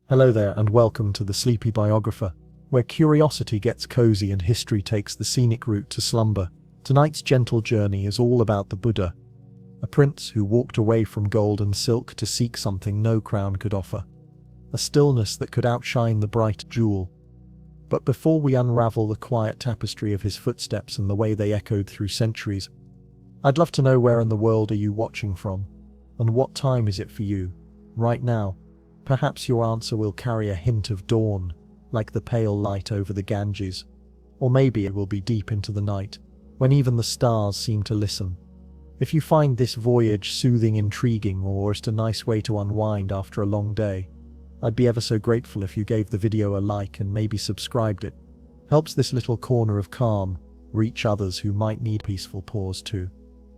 Hello there and welcome to the Sleepy Biographer, where curiosity gets cozy and history takes the scenic route to slumber. Tonight's gentle journey is all about the Buddha, a prince who walked away from gold and silk to seek something no crown could offer, a stillness that could outshine the bright jewel. But before we unravel the quiet tapestry of his footsteps and the way they echoed through centuries, I'd love to know, where in the world are you watching from? And what time is it for you, right now? Perhaps your answer will carry a hint of dawn, like the pale light over the Ganges. Or maybe it will be deep into the night, when even the stars seem to listen. If you find this voyage soothing, intriguing, or just a nice way to unwind after a long day, I'd be ever so grateful if you gave the video a like and maybe subscribed it. Helps this little corner of calm reach others who might need peaceful pause too.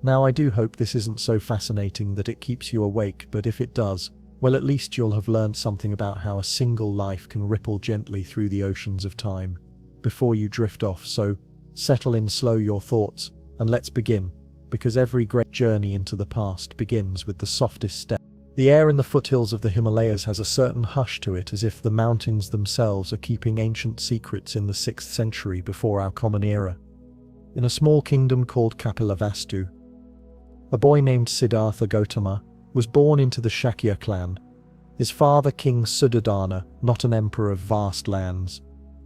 Now, I do hope this isn't so fascinating that it keeps you awake, but if it does, well, at least you'll have learned something about how a single life can ripple gently through the oceans of time before you drift off. So settle in, slow your thoughts, and let's begin, because every great journey into the past begins with the softest step. The air in the foothills of the Himalayas has a certain hush to it, as if the mountains themselves are keeping ancient secrets in the 6th century before our common era. In a small kingdom called Kapilavastu, a boy named Siddhartha Gautama was born into the Shakya clan. His father, King Suddhodana, not an emperor of vast lands,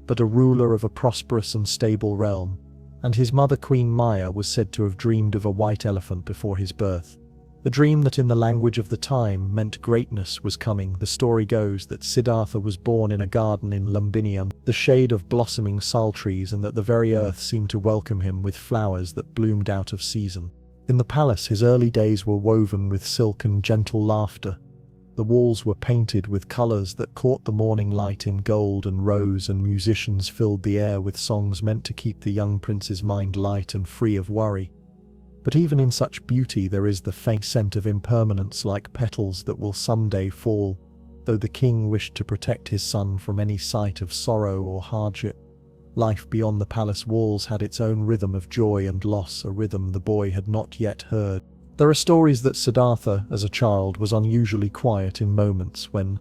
but a ruler of a prosperous and stable realm, and his mother, Queen Maya, was said to have dreamed of a white elephant before his birth. A dream that in the language of the time meant greatness was coming. The story goes that Siddhartha was born in a garden in Lumbini, the shade of blossoming sal trees, and that the very earth seemed to welcome him with flowers that bloomed out of season. In the palace, his early days were woven with silk and gentle laughter. The walls were painted with colors that caught the morning light in gold and rose, and musicians filled the air with songs meant to keep the young prince's mind light and free of worry. But even in such beauty there is the faint scent of impermanence, like petals that will someday fall. Though the king wished to protect his son from any sight of sorrow or hardship, life beyond the palace walls had its own rhythm of joy and loss, a rhythm the boy had not yet heard. There are stories that Siddhartha, as a child, was unusually quiet in moments when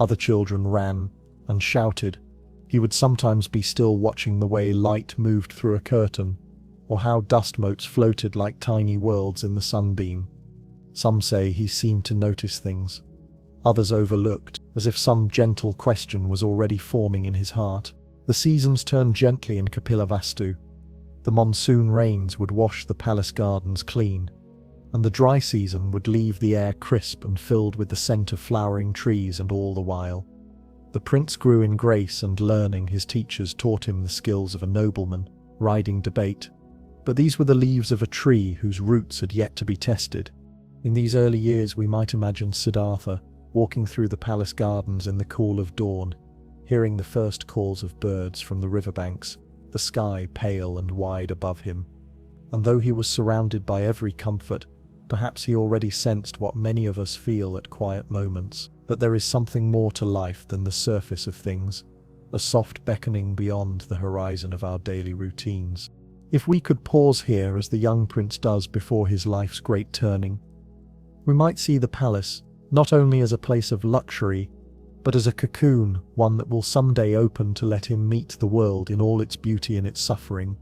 other children ran and shouted. He would sometimes be still, watching the way light moved through a curtain, or how dust motes floated like tiny worlds in the sunbeam. Some say he seemed to notice things others overlooked, as if some gentle question was already forming in his heart. The seasons turned gently in Kapilavastu. The monsoon rains would wash the palace gardens clean, and the dry season would leave the air crisp and filled with the scent of flowering trees. And all the while, the prince grew in grace and learning. His teachers taught him the skills of a nobleman, riding debate. But these were the leaves of a tree whose roots had yet to be tested. In these early years, we might imagine Siddhartha walking through the palace gardens in the cool of dawn, hearing the first calls of birds from the riverbanks, the sky pale and wide above him. And though he was surrounded by every comfort, perhaps he already sensed what many of us feel at quiet moments, that there is something more to life than the surface of things, a soft beckoning beyond the horizon of our daily routines. If we could pause here, as the young prince does before his life's great turning, we might see the palace not only as a place of luxury, but as a cocoon, one that will someday open to let him meet the world in all its beauty and its suffering.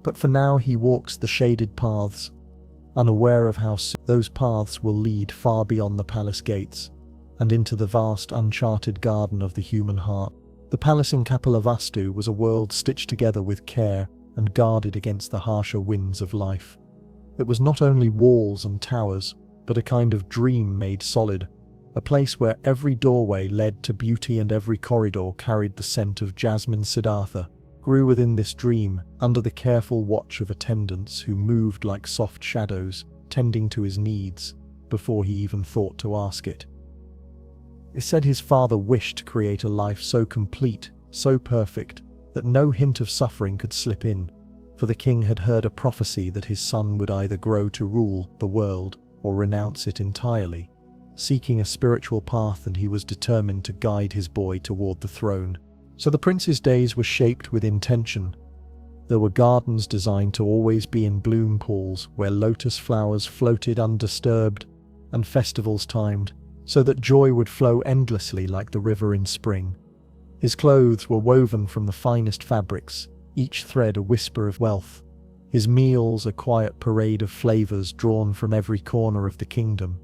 But for now he walks the shaded paths, unaware of how soon those paths will lead far beyond the palace gates and into the vast uncharted garden of the human heart. The palace in Kapilavastu was a world stitched together with care and guarded against the harsher winds of life. It was not only walls and towers, but a kind of dream made solid, a place where every doorway led to beauty and every corridor carried the scent of jasmine. Siddhartha grew within this dream, under the careful watch of attendants who moved like soft shadows, tending to his needs before he even thought to ask it. It said his father wished to create a life so complete, so perfect, that no hint of suffering could slip in, for the king had heard a prophecy that his son would either grow to rule the world or renounce it entirely, seeking a spiritual path, and he was determined to guide his boy toward the throne. So the prince's days were shaped with intention. There were gardens designed to always be in bloom, pools where lotus flowers floated undisturbed, and festivals timed so that joy would flow endlessly like the river in spring. His clothes were woven from the finest fabrics, each thread a whisper of wealth. His meals a quiet parade of flavors drawn from every corner of the kingdom.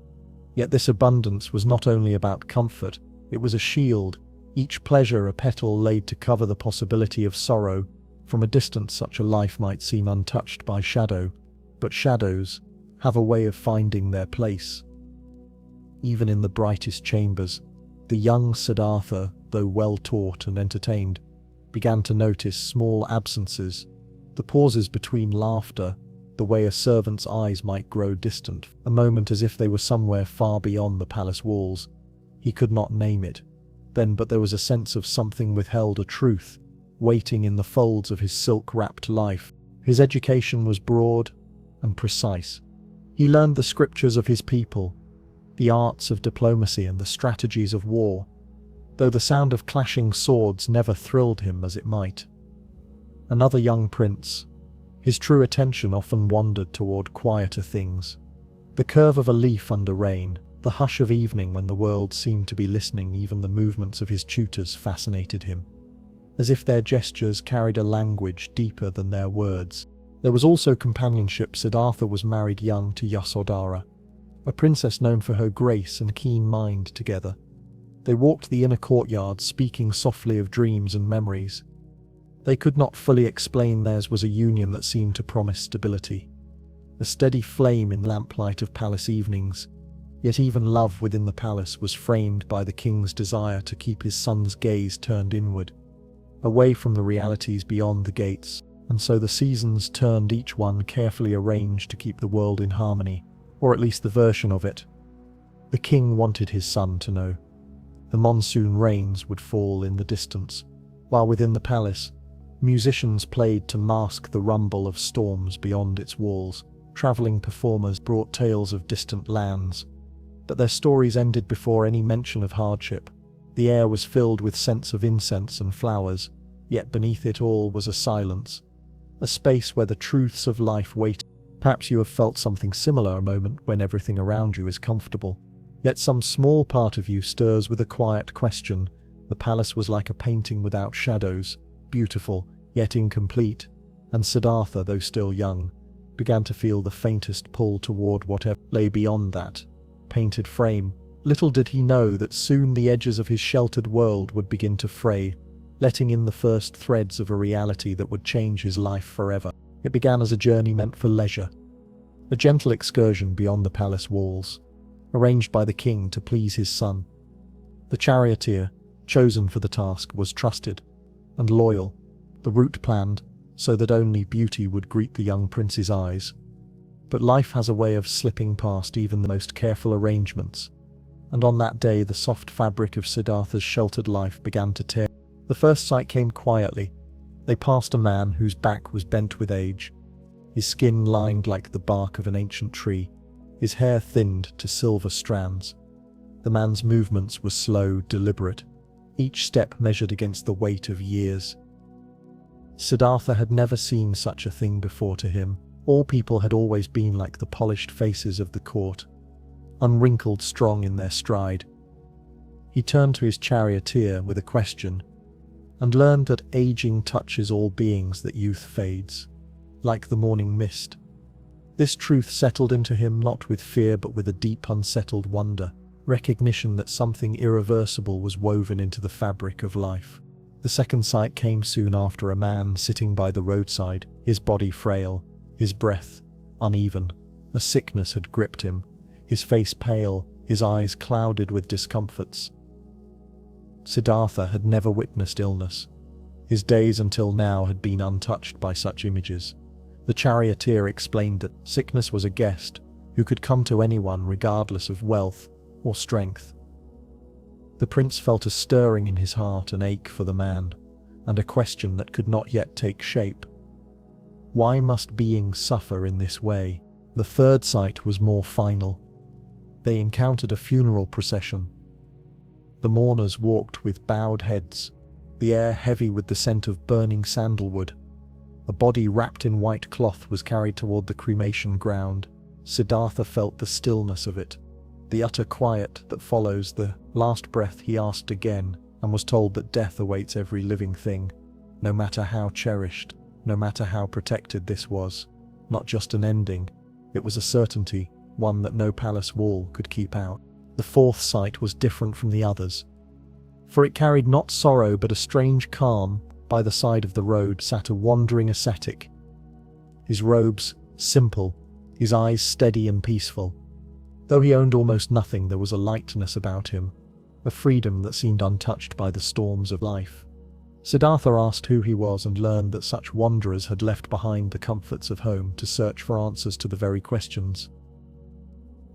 Yet this abundance was not only about comfort, it was a shield, each pleasure a petal laid to cover the possibility of sorrow. From a distance such a life might seem untouched by shadow, but shadows have a way of finding their place. Even in the brightest chambers, the young Siddhartha, though well taught and entertained, began to notice small absences, the pauses between laughter, the way a servant's eyes might grow distant, a moment as if they were somewhere far beyond the palace walls. He could not name it then, but there was a sense of something withheld, a truth, waiting in the folds of his silk-wrapped life. His education was broad and precise. He learned the scriptures of his people, the arts of diplomacy and the strategies of war, though the sound of clashing swords never thrilled him as it might. Another young prince, his true attention often wandered toward quieter things. The curve of a leaf under rain, the hush of evening when the world seemed to be listening, even the movements of his tutors fascinated him, as if their gestures carried a language deeper than their words. There was also companionship. Siddhartha was married young to Yasodhara, a princess known for her grace and keen mind. Together, they walked the inner courtyard, speaking softly of dreams and memories. They could not fully explain. Theirs was a union that seemed to promise stability, a steady flame in lamplight of palace evenings. Yet even love within the palace was framed by the king's desire to keep his son's gaze turned inward, away from the realities beyond the gates. And so the seasons turned, each one carefully arranged to keep the world in harmony, or at least the version of it. The king wanted his son to know. The monsoon rains would fall in the distance, while within the palace, musicians played to mask the rumble of storms beyond its walls. Traveling performers brought tales of distant lands, but their stories ended before any mention of hardship. The air was filled with scents of incense and flowers, yet beneath it all was a silence, a space where the truths of life waited. Perhaps you have felt something similar, a moment when everything around you is comfortable, yet some small part of you stirs with a quiet question. The palace was like a painting without shadows, beautiful, yet incomplete, and Siddhartha, though still young, began to feel the faintest pull toward whatever lay beyond that painted frame. Little did he know that soon the edges of his sheltered world would begin to fray, letting in the first threads of a reality that would change his life forever. It began as a journey meant for leisure, a gentle excursion beyond the palace walls, arranged by the king to please his son. The charioteer, chosen for the task, was trusted and loyal, the route planned so that only beauty would greet the young prince's eyes. But life has a way of slipping past even the most careful arrangements, and on that day the soft fabric of Siddhartha's sheltered life began to tear. The first sight came quietly. They passed a man whose back was bent with age, his skin lined like the bark of an ancient tree, his hair thinned to silver strands. The man's movements were slow, deliberate, each step measured against the weight of years. Siddhartha had never seen such a thing before. To him, all people had always been like the polished faces of the court, unwrinkled, strong in their stride. He turned to his charioteer with a question, and learned that aging touches all beings, that youth fades, like the morning mist. This truth settled into him not with fear but with a deep unsettled wonder, recognition that something irreversible was woven into the fabric of life. The second sight came soon after, a man sitting by the roadside, his body frail, his breath uneven. A sickness had gripped him, his face pale, his eyes clouded with discomforts. Siddhartha had never witnessed illness. His days until now had been untouched by such images. The charioteer explained that sickness was a guest who could come to anyone regardless of wealth or strength. The prince felt a stirring in his heart, an ache for the man, and a question that could not yet take shape. Why must beings suffer in this way? The third sight was more final. They encountered a funeral procession. The mourners walked with bowed heads, the air heavy with the scent of burning sandalwood. A body wrapped in white cloth was carried toward the cremation ground. Siddhartha felt the stillness of it, The utter quiet that follows the last breath he asked again, and was told that death awaits every living thing, no matter how cherished, no matter how protected this was. Not just an ending, it was a certainty, one that no palace wall could keep out. The fourth sight was different from the others, for it carried not sorrow but a strange calm. By the side of the road sat a wandering ascetic, his robes simple, his eyes steady and peaceful. Though he owned almost nothing, there was a lightness about him, a freedom that seemed untouched by the storms of life. Siddhartha asked who he was and learned that such wanderers had left behind the comforts of home to search for answers to the very questions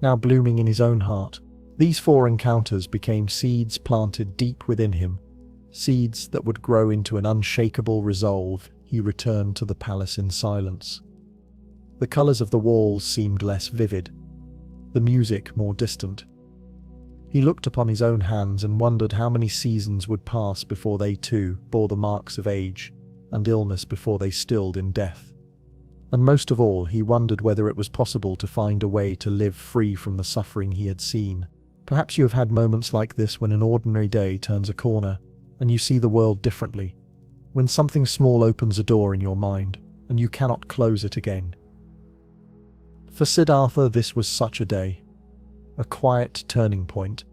now blooming in his own heart. These four encounters became seeds planted deep within him, seeds that would grow into an unshakable resolve. He returned to the palace in silence. The colors of the walls seemed less vivid, the music more distant. He looked upon his own hands and wondered how many seasons would pass before they too bore the marks of age and illness, before they stilled in death. And most of all, he wondered whether it was possible to find a way to live free from the suffering he had seen. Perhaps you have had moments like this when an ordinary day turns a corner and you see the world differently, when something small opens a door in your mind and you cannot close it again. For Siddhartha, this was such a day, a quiet turning point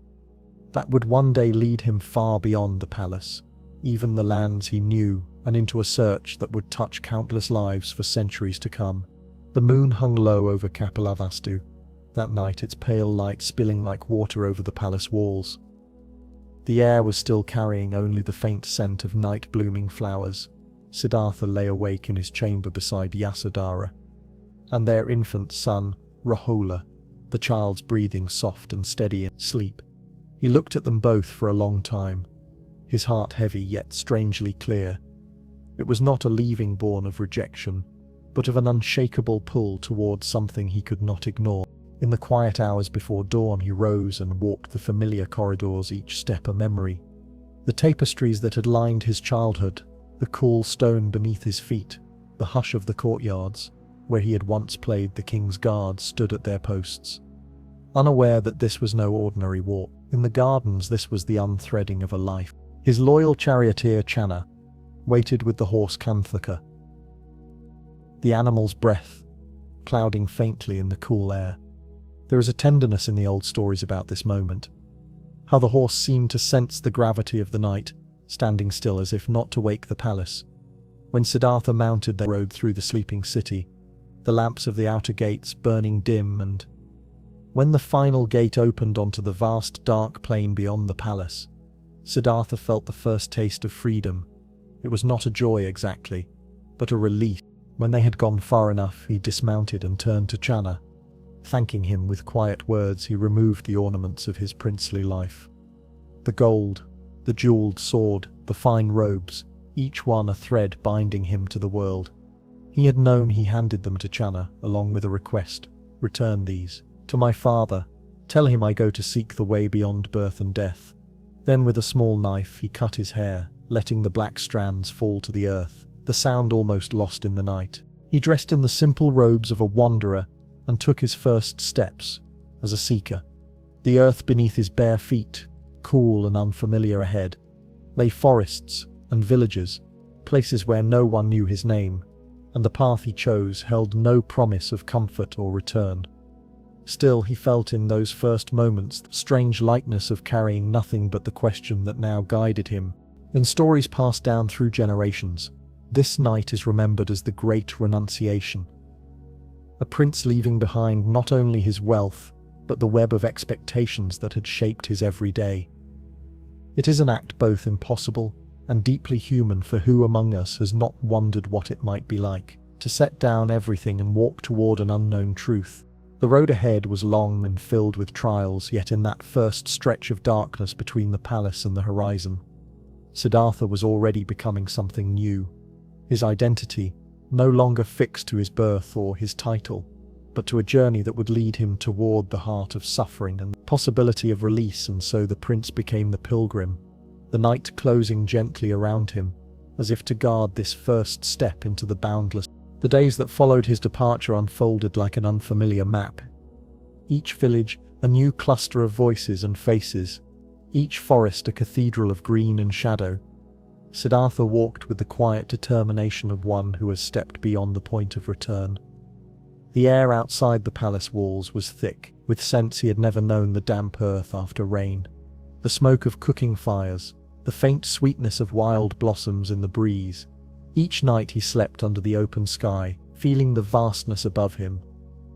that would one day lead him far beyond the palace, even the lands he knew, and into a search that would touch countless lives for centuries to come. The moon hung low over Kapilavastu that night, its pale light spilling like water over the palace walls. The air was still carrying only the faint scent of night-blooming flowers. Siddhartha lay awake in his chamber beside Yasodhara and their infant son, Rahula, the child's breathing soft and steady in sleep. He looked at them both for a long time, his heart heavy yet strangely clear. It was not a leaving born of rejection, but of an unshakable pull towards something he could not ignore. In the quiet hours before dawn, he rose and walked the familiar corridors, each step a memory. The tapestries that had lined his childhood, the cool stone beneath his feet, the hush of the courtyards, where he had once played the king's guards, stood at their posts. Unaware that this was no ordinary walk. In the gardens, this was the unthreading of a life. His loyal charioteer Channa waited with the horse Kanthaka, the animal's breath clouding faintly in the cool air. There is a tenderness in the old stories about this moment, how the horse seemed to sense the gravity of the night, standing still as if not to wake the palace. When Siddhartha mounted, they rode through the sleeping city, the lamps of the outer gates burning dim, and when the final gate opened onto the vast dark plain beyond the palace, Siddhartha felt the first taste of freedom. It was not a joy exactly, but a relief. When they had gone far enough, he dismounted and turned to Channa. Thanking him with quiet words, he removed the ornaments of his princely life. The gold, the jeweled sword, the fine robes, each one a thread binding him to the world. He had known. He handed them to Channa, along with a request. Return these to my father. Tell him I go to seek the way beyond birth and death. Then with a small knife he cut his hair, letting the black strands fall to the earth, the sound almost lost in the night. He dressed in the simple robes of a wanderer and took his first steps as a seeker. The earth beneath his bare feet, cool and unfamiliar ahead, lay forests and villages, places where no one knew his name, and the path he chose held no promise of comfort or return. Still, he felt in those first moments the strange lightness of carrying nothing but the question that now guided him. In stories passed down through generations, this night is remembered as the Great Renunciation. A prince leaving behind not only his wealth, but the web of expectations that had shaped his every day. It is an act both impossible and deeply human, for who among us has not wondered what it might be like to set down everything and walk toward an unknown truth? The road ahead was long and filled with trials, yet in that first stretch of darkness between the palace and the horizon, Siddhartha was already becoming something new. His identity, no longer fixed to his birth or his title, but to a journey that would lead him toward the heart of suffering and the possibility of release. And so the prince became the pilgrim, the night closing gently around him, as if to guard this first step into the boundless. The days that followed his departure unfolded like an unfamiliar map. Each village, A new cluster of voices and faces, each forest a cathedral of green and shadow. Siddhartha walked with the quiet determination of one who has stepped beyond the point of return. The air outside the palace walls was thick, with scents he had never known, the damp earth after rain, the smoke of cooking fires, the faint sweetness of wild blossoms in the breeze. Each night he slept under the open sky, feeling the vastness above him,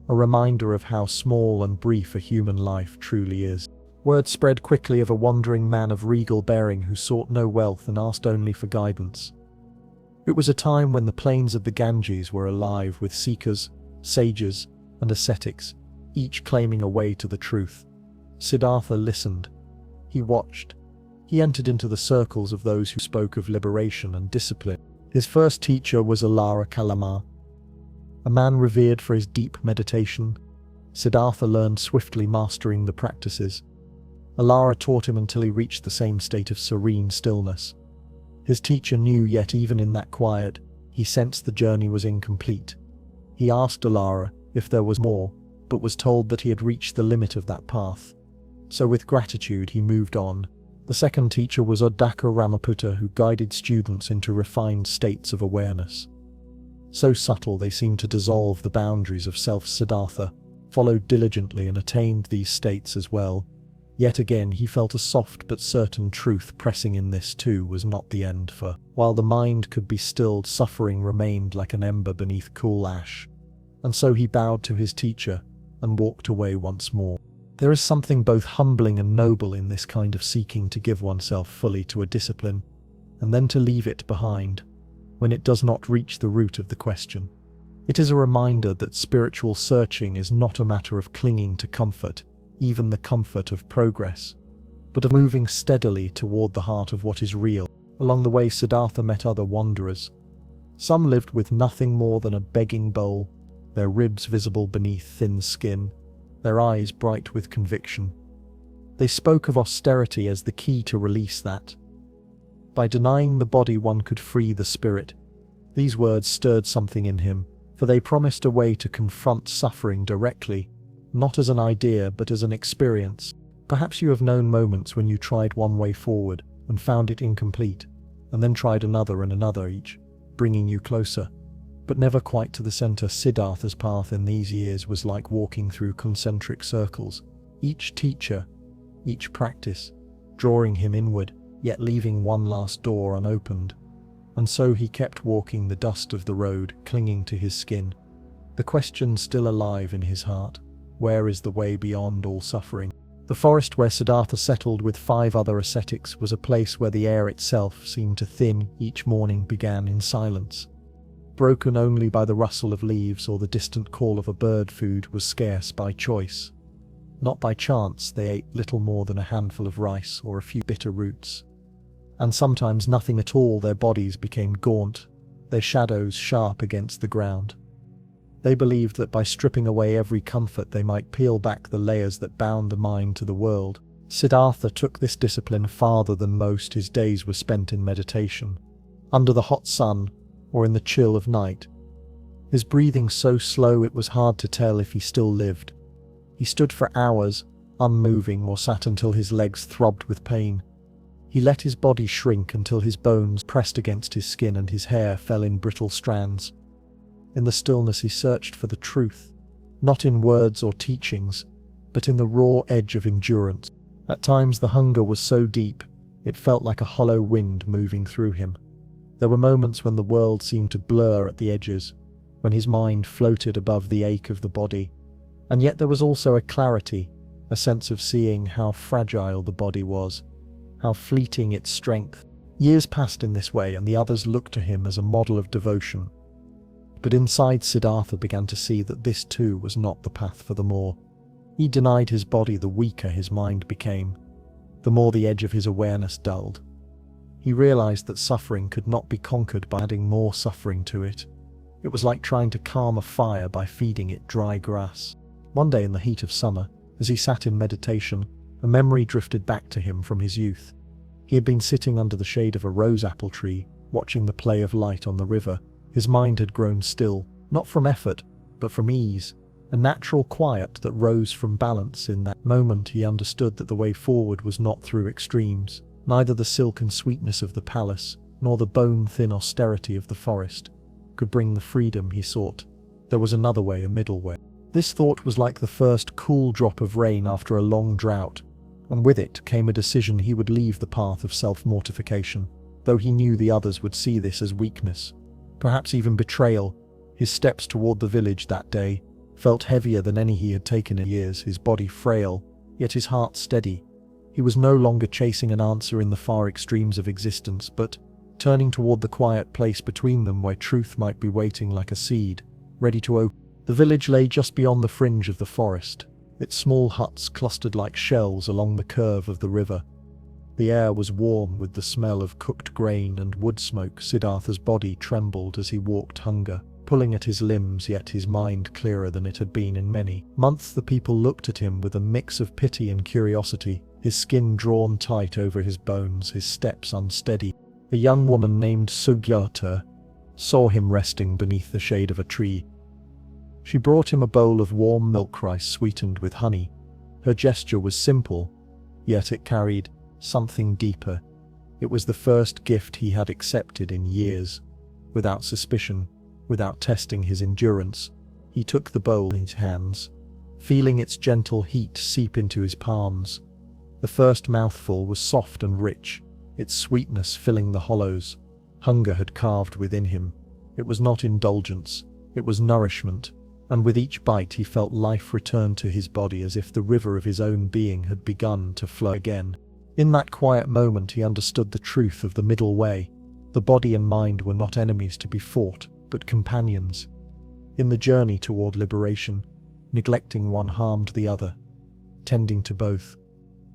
a reminder of how small and brief a human life truly is. Word spread quickly of a wandering man of regal bearing who sought no wealth and asked only for guidance. It was a time when the plains of the Ganges were alive with seekers, sages, and ascetics, each claiming a way to the truth. Siddhartha listened. He watched. He entered into the circles of those who spoke of liberation and discipline. His first teacher was Alara Kalama, a man revered for his deep meditation. Siddhartha learned swiftly, mastering the practices. Alara taught him until he reached the same state of serene stillness. His teacher knew, yet even in that quiet, he sensed the journey was incomplete. He asked Alara if there was more, but was told that he had reached the limit of that path. So with gratitude he moved on. The second teacher was Uddaka Ramaputta, who guided students into refined states of awareness. So subtle they seemed to dissolve the boundaries of self. Siddhartha followed diligently and attained these states as well. Yet again he felt a soft but certain truth pressing in: this too was not the end, for while the mind could be stilled, suffering remained like an ember beneath cool ash. And so he bowed to his teacher and walked away once more. There is something both humbling and noble in this kind of seeking to give oneself fully to a discipline, and then to leave it behind when it does not reach the root of the question. It is a reminder that spiritual searching is not a matter of clinging to comfort, even the comfort of progress, but of moving steadily toward the heart of what is real. Along the way, Siddhartha met other wanderers. Some lived with nothing more than a begging bowl, their ribs visible beneath thin skin, their eyes bright with conviction. They spoke of austerity as the key to release that. By denying the body one could free the spirit. These words stirred something in him, for they promised a way to confront suffering directly, not as an idea but as an experience. Perhaps you have known moments when you tried one way forward and found it incomplete, and then tried another and another, each bringing you closer, but never quite to the center. Siddhartha's path in these years was like walking through concentric circles, each teacher, each practice, drawing him inward, yet leaving one last door unopened. And so he kept walking, the dust of the road clinging to his skin, the question still alive in his heart: where is the way beyond all suffering? The forest where Siddhartha settled with 5 other ascetics was a place where the air itself seemed to thin. Each morning began in silence, broken only by the rustle of leaves or the distant call of a bird. Food was scarce by choice, not by chance. They ate little more than a handful of rice or a few bitter roots, and sometimes nothing at all. Their bodies became gaunt, their shadows sharp against the ground. They believed that by stripping away every comfort they might peel back the layers that bound the mind to the world. Siddhartha took this discipline farther than most. His days were spent in meditation, under the hot sun or in the chill of night. His breathing so slow it was hard to tell if he still lived. He stood for hours, unmoving, or sat until his legs throbbed with pain. He let his body shrink until his bones pressed against his skin and his hair fell in brittle strands. In the stillness he searched for the truth, not in words or teachings, but in the raw edge of endurance. At times the hunger was so deep, it felt like a hollow wind moving through him. There were moments when the world seemed to blur at the edges, when his mind floated above the ache of the body. And yet there was also a clarity, a sense of seeing how fragile the body was, how fleeting its strength. Years passed in this way, and the others looked to him as a model of devotion. But inside, Siddhartha began to see that this too was not the path for the more. He denied his body, the weaker his mind became, the more the edge of his awareness dulled. He realized that suffering could not be conquered by adding more suffering to it. It was like trying to calm a fire by feeding it dry grass. One day in the heat of summer, as he sat in meditation, a memory drifted back to him from his youth. He had been sitting under the shade of a rose apple tree, watching the play of light on the river. His mind had grown still, not from effort, but from ease. a natural quiet that rose from balance. In that moment he understood that the way forward was not through extremes. Neither the silken sweetness of the palace, nor the bone-thin austerity of the forest, could bring the freedom he sought. There was another way, a middle way. This thought was like the first cool drop of rain after a long drought, and with it came a decision. He would leave the path of self-mortification, though he knew the others would see this as weakness, perhaps even betrayal. His steps toward the village that day felt heavier than any he had taken in years, his body frail, yet his heart steady. He was no longer chasing an answer in the far extremes of existence, but turning toward the quiet place between them where truth might be waiting like a seed, ready to open. The village lay just beyond the fringe of the forest, its small huts clustered like shells along the curve of the river. The air was warm with the smell of cooked grain and wood smoke. Siddhartha's body trembled as he walked, hunger pulling at his limbs, yet his mind clearer than it had been in many months. The people looked at him with a mix of pity and curiosity, his skin drawn tight over his bones, his steps unsteady. A young woman named Siddhartha saw him resting beneath the shade of a tree. She brought him a bowl of warm milk rice sweetened with honey. Her gesture was simple, yet it carried something deeper. It was the first gift he had accepted in years. Without suspicion, without testing his endurance, he took the bowl in his hands, feeling its gentle heat seep into his palms. The first mouthful was soft and rich, its sweetness filling the hollows. Hunger had carved within him. It was not indulgence, it was nourishment, and with each bite he felt life return to his body, as if the river of his own being had begun to flow again. In that quiet moment he understood the truth of the middle way. The body and mind were not enemies to be fought, but companions. In the journey toward liberation, neglecting one harmed the other. Tending to both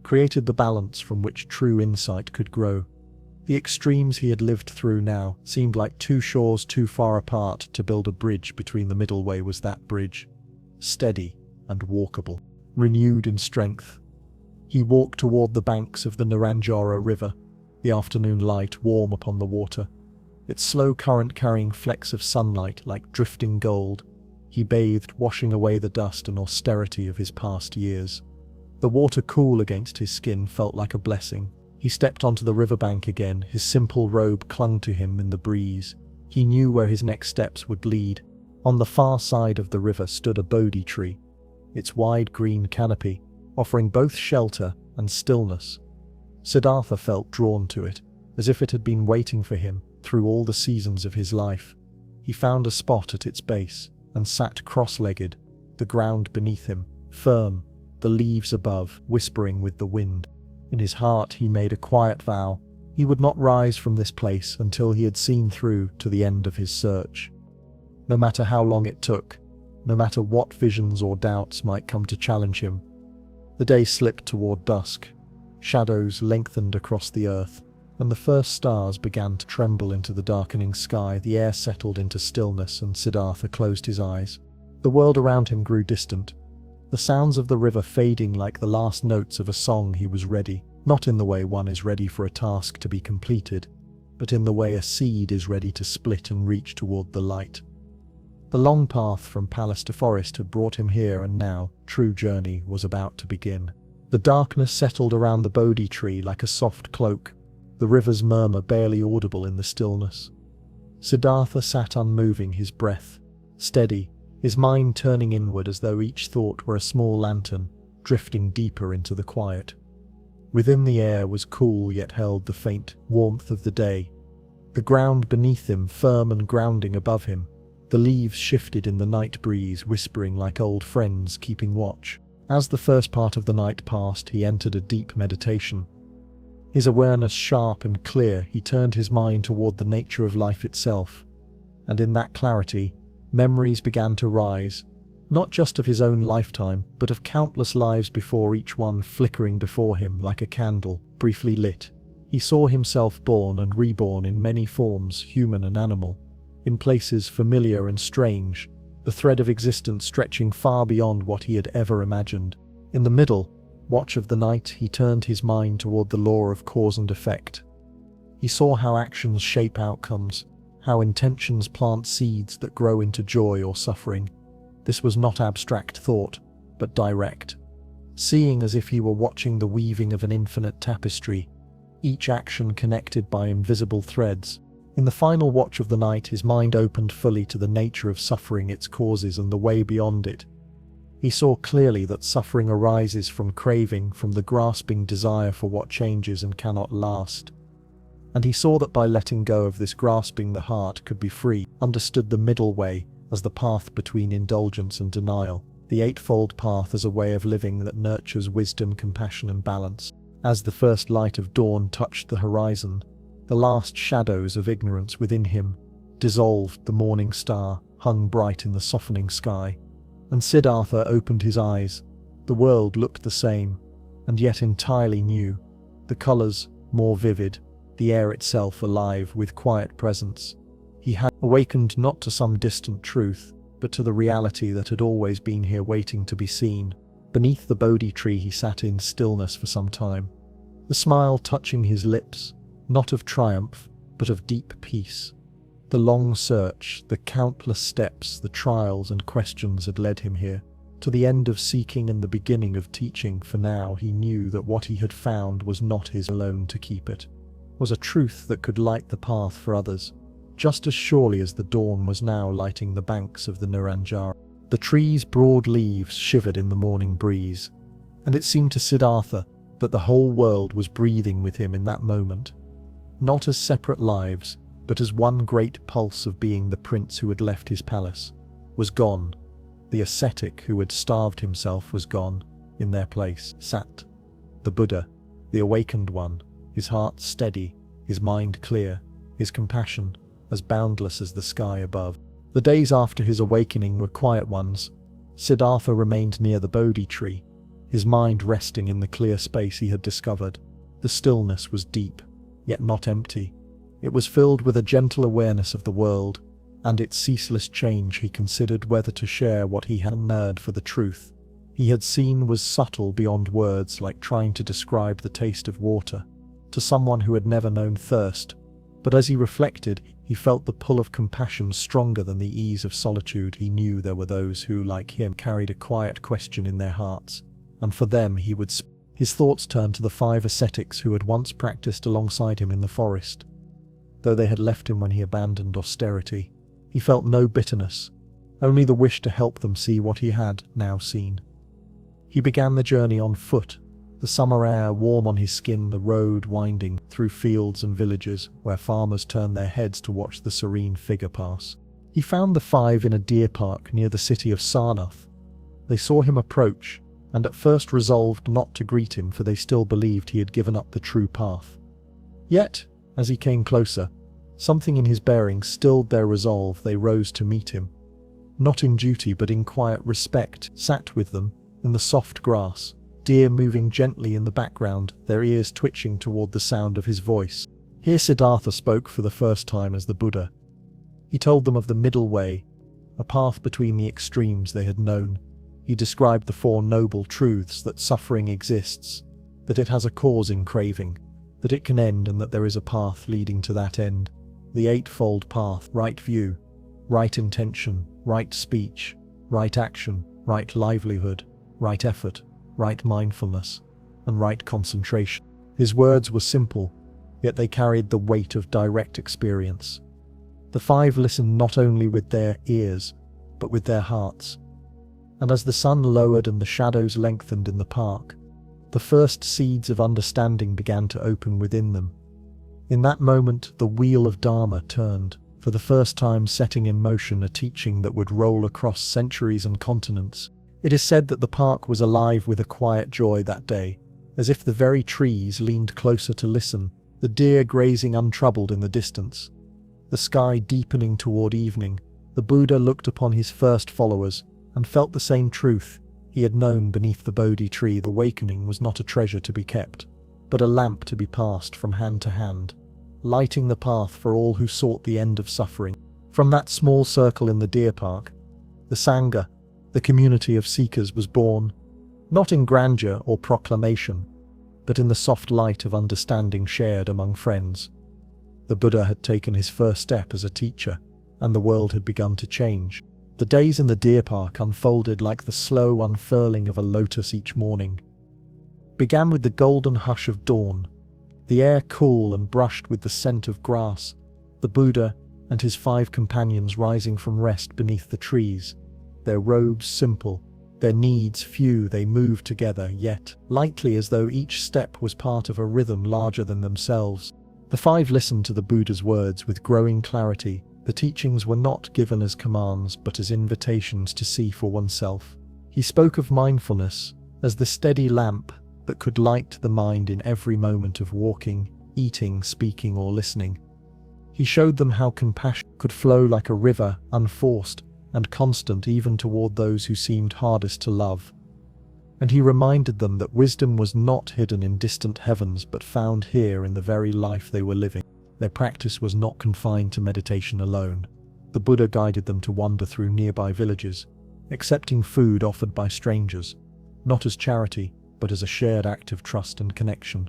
created the balance from which true insight could grow. The extremes he had lived through now seemed like two shores too far apart to build a bridge between. The middle way was that bridge, steady and walkable, renewed in strength. He walked toward the banks of the Naranjara River, the afternoon light warm upon the water, its slow current carrying flecks of sunlight like drifting gold. He bathed, washing away the dust and austerity of his past years. The water, cool against his skin, felt like a blessing. He stepped onto the riverbank again, his simple robe clung to him in the breeze. He knew where his next steps would lead. On the far side of the river stood a Bodhi tree, its wide green canopy offering both shelter and stillness. Siddhartha felt drawn to it, as if it had been waiting for him through all the seasons of his life. He found a spot at its base and sat cross-legged, the ground beneath him firm, the leaves above whispering with the wind. In his heart he made a quiet vow. He would not rise from this place until he had seen through to the end of his search. No matter how long it took, no matter what visions or doubts might come to challenge him. The day slipped toward dusk. Shadows lengthened across the earth, and the first stars began to tremble into the darkening sky. The air settled into stillness, and Siddhartha closed his eyes. The world around him grew distant, the sounds of the river fading like the last notes of a song. He was ready, not in the way one is ready for a task to be completed, but in the way a seed is ready to split and reach toward the light. The long path from palace to forest had brought him here, and now, true journey was about to begin. The darkness settled around the Bodhi tree like a soft cloak, the river's murmur barely audible in the stillness. Siddhartha sat unmoving, his breath steady, his mind turning inward as though each thought were a small lantern, drifting deeper into the quiet. Within, the air was cool yet held the faint warmth of the day. The ground beneath him firm and grounding above him. The leaves shifted in the night breeze, whispering like old friends keeping watch. As the first part of the night passed, he entered a deep meditation. His awareness sharp and clear, he turned his mind toward the nature of life itself. And in that clarity, memories began to rise, not just of his own lifetime, but of countless lives before, each one flickering before him like a candle, briefly lit. He saw himself born and reborn in many forms, human and animal, in places familiar and strange, the thread of existence stretching far beyond what he had ever imagined. In the middle watch of the night, he turned his mind toward the law of cause and effect. He saw how actions shape outcomes, how intentions plant seeds that grow into joy or suffering. This was not abstract thought, but direct. Seeing as if he were watching the weaving of an infinite tapestry, each action connected by invisible threads. In the final watch of the night, his mind opened fully to the nature of suffering, its causes, and the way beyond it. He saw clearly that suffering arises from craving, from the grasping desire for what changes and cannot last. And he saw that by letting go of this grasping, the heart could be free, understood the middle way as the path between indulgence and denial, the Eightfold Path as a way of living that nurtures wisdom, compassion, and balance. As the first light of dawn touched the horizon, the last shadows of ignorance within him dissolved. The morning star hung bright in the softening sky, and Siddhartha opened his eyes. The world looked the same, and yet entirely new. The colors more vivid, the air itself alive with quiet presence. He had awakened not to some distant truth, but to the reality that had always been here, waiting to be seen. Beneath the Bodhi tree he sat in stillness for some time, the smile touching his lips, not of triumph, but of deep peace. The long search, the countless steps, the trials and questions had led him here, to the end of seeking and the beginning of teaching. For now he knew that what he had found was not his alone to keep. It was a truth that could light the path for others, just as surely as the dawn was now lighting the banks of the Niranjara. The tree's broad leaves shivered in the morning breeze, and it seemed to Siddhartha that the whole world was breathing with him in that moment, not as separate lives, but as one great pulse of being. The prince who had left his palace was gone. The ascetic who had starved himself was gone. In their place sat the Buddha, the awakened one, his heart steady, his mind clear, his compassion as boundless as the sky above. The days after his awakening were quiet ones. Siddhartha remained near the Bodhi tree, his mind resting in the clear space he had discovered. The stillness was deep, yet not empty. It was filled with a gentle awareness of the world and its ceaseless change. He considered whether to share what he had unearthed, for the truth he had seen was subtle beyond words, like trying to describe the taste of water to someone who had never known thirst. But as he reflected, he felt the pull of compassion stronger than the ease of solitude. He knew there were those who, like him, carried a quiet question in their hearts, and for them he would speak. His thoughts turned to the 5 ascetics who had once practiced alongside him in the forest. Though they had left him when he abandoned austerity, he felt no bitterness, only the wish to help them see what he had now seen. He began the journey on foot, the summer air warm on his skin, the road winding through fields and villages where farmers turned their heads to watch the serene figure pass. He found the 5 in a deer park near the city of Sarnath. They saw him approach, and at first resolved not to greet him, for they still believed he had given up the true path. Yet, as he came closer, something in his bearing stilled their resolve. They rose to meet him, not in duty but in quiet respect, sat with them in the soft grass, deer moving gently in the background, their ears twitching toward the sound of his voice. Here Siddhartha spoke for the first time as the Buddha. He told them of the middle way, a path between the extremes they had known. He described the 4 noble truths: that suffering exists, that it has a cause in craving, that it can end, and that there is a path leading to that end. The Eightfold Path: right view, right intention, right speech, right action, right livelihood, right effort, right mindfulness, and right concentration. His words were simple, yet they carried the weight of direct experience. The 5 listened not only with their ears, but with their hearts. And as the sun lowered and the shadows lengthened in the park, the first seeds of understanding began to open within them. In that moment, the wheel of Dharma turned, for the first time setting in motion a teaching that would roll across centuries and continents. It is said that the park was alive with a quiet joy that day, as if the very trees leaned closer to listen, the deer grazing untroubled in the distance. The sky deepening toward evening, the Buddha looked upon his first followers and felt the same truth he had known beneath the Bodhi tree. The awakening was not a treasure to be kept, but a lamp to be passed from hand to hand, lighting the path for all who sought the end of suffering. From that small circle in the deer park, the Sangha, the community of seekers, was born, not in grandeur or proclamation, but in the soft light of understanding shared among friends. The Buddha had taken his first step as a teacher, and the world had begun to change. The days in the deer park unfolded like the slow unfurling of a lotus each morning. Began with the golden hush of dawn, the air cool and brushed with the scent of grass, the Buddha and his 5 companions rising from rest beneath the trees, their robes simple, their needs few. They moved together, yet lightly, as though each step was part of a rhythm larger than themselves. The 5 listened to the Buddha's words with growing clarity. The teachings were not given as commands, but as invitations to see for oneself. He spoke of mindfulness as the steady lamp that could light the mind in every moment of walking, eating, speaking, or listening. He showed them how compassion could flow like a river, unforced and constant, even toward those who seemed hardest to love. And he reminded them that wisdom was not hidden in distant heavens, but found here in the very life they were living. Their practice was not confined to meditation alone. The Buddha guided them to wander through nearby villages, accepting food offered by strangers, not as charity, but as a shared act of trust and connection.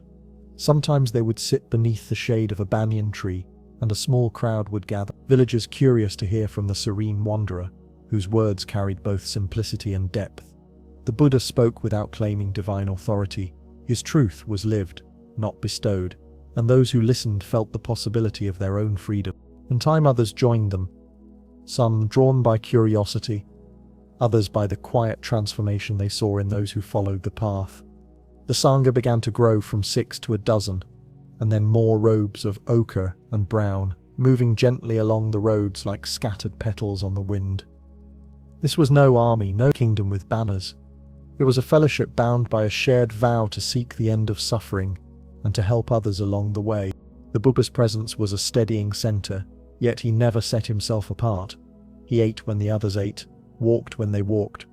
Sometimes they would sit beneath the shade of a banyan tree, and a small crowd would gather, villagers curious to hear from the serene wanderer, whose words carried both simplicity and depth. The Buddha spoke without claiming divine authority. His truth was lived, not bestowed, and those who listened felt the possibility of their own freedom. In time others joined them, some drawn by curiosity, others by the quiet transformation they saw in those who followed the path. The Sangha began to grow from 6 to a dozen, and then more robes of ochre and brown, moving gently along the roads like scattered petals on the wind. This was no army, no kingdom with banners. It was a fellowship bound by a shared vow to seek the end of suffering and to help others along the way. The Buddha's presence was a steadying center, yet he never set himself apart. He ate when the others ate, walked when they walked,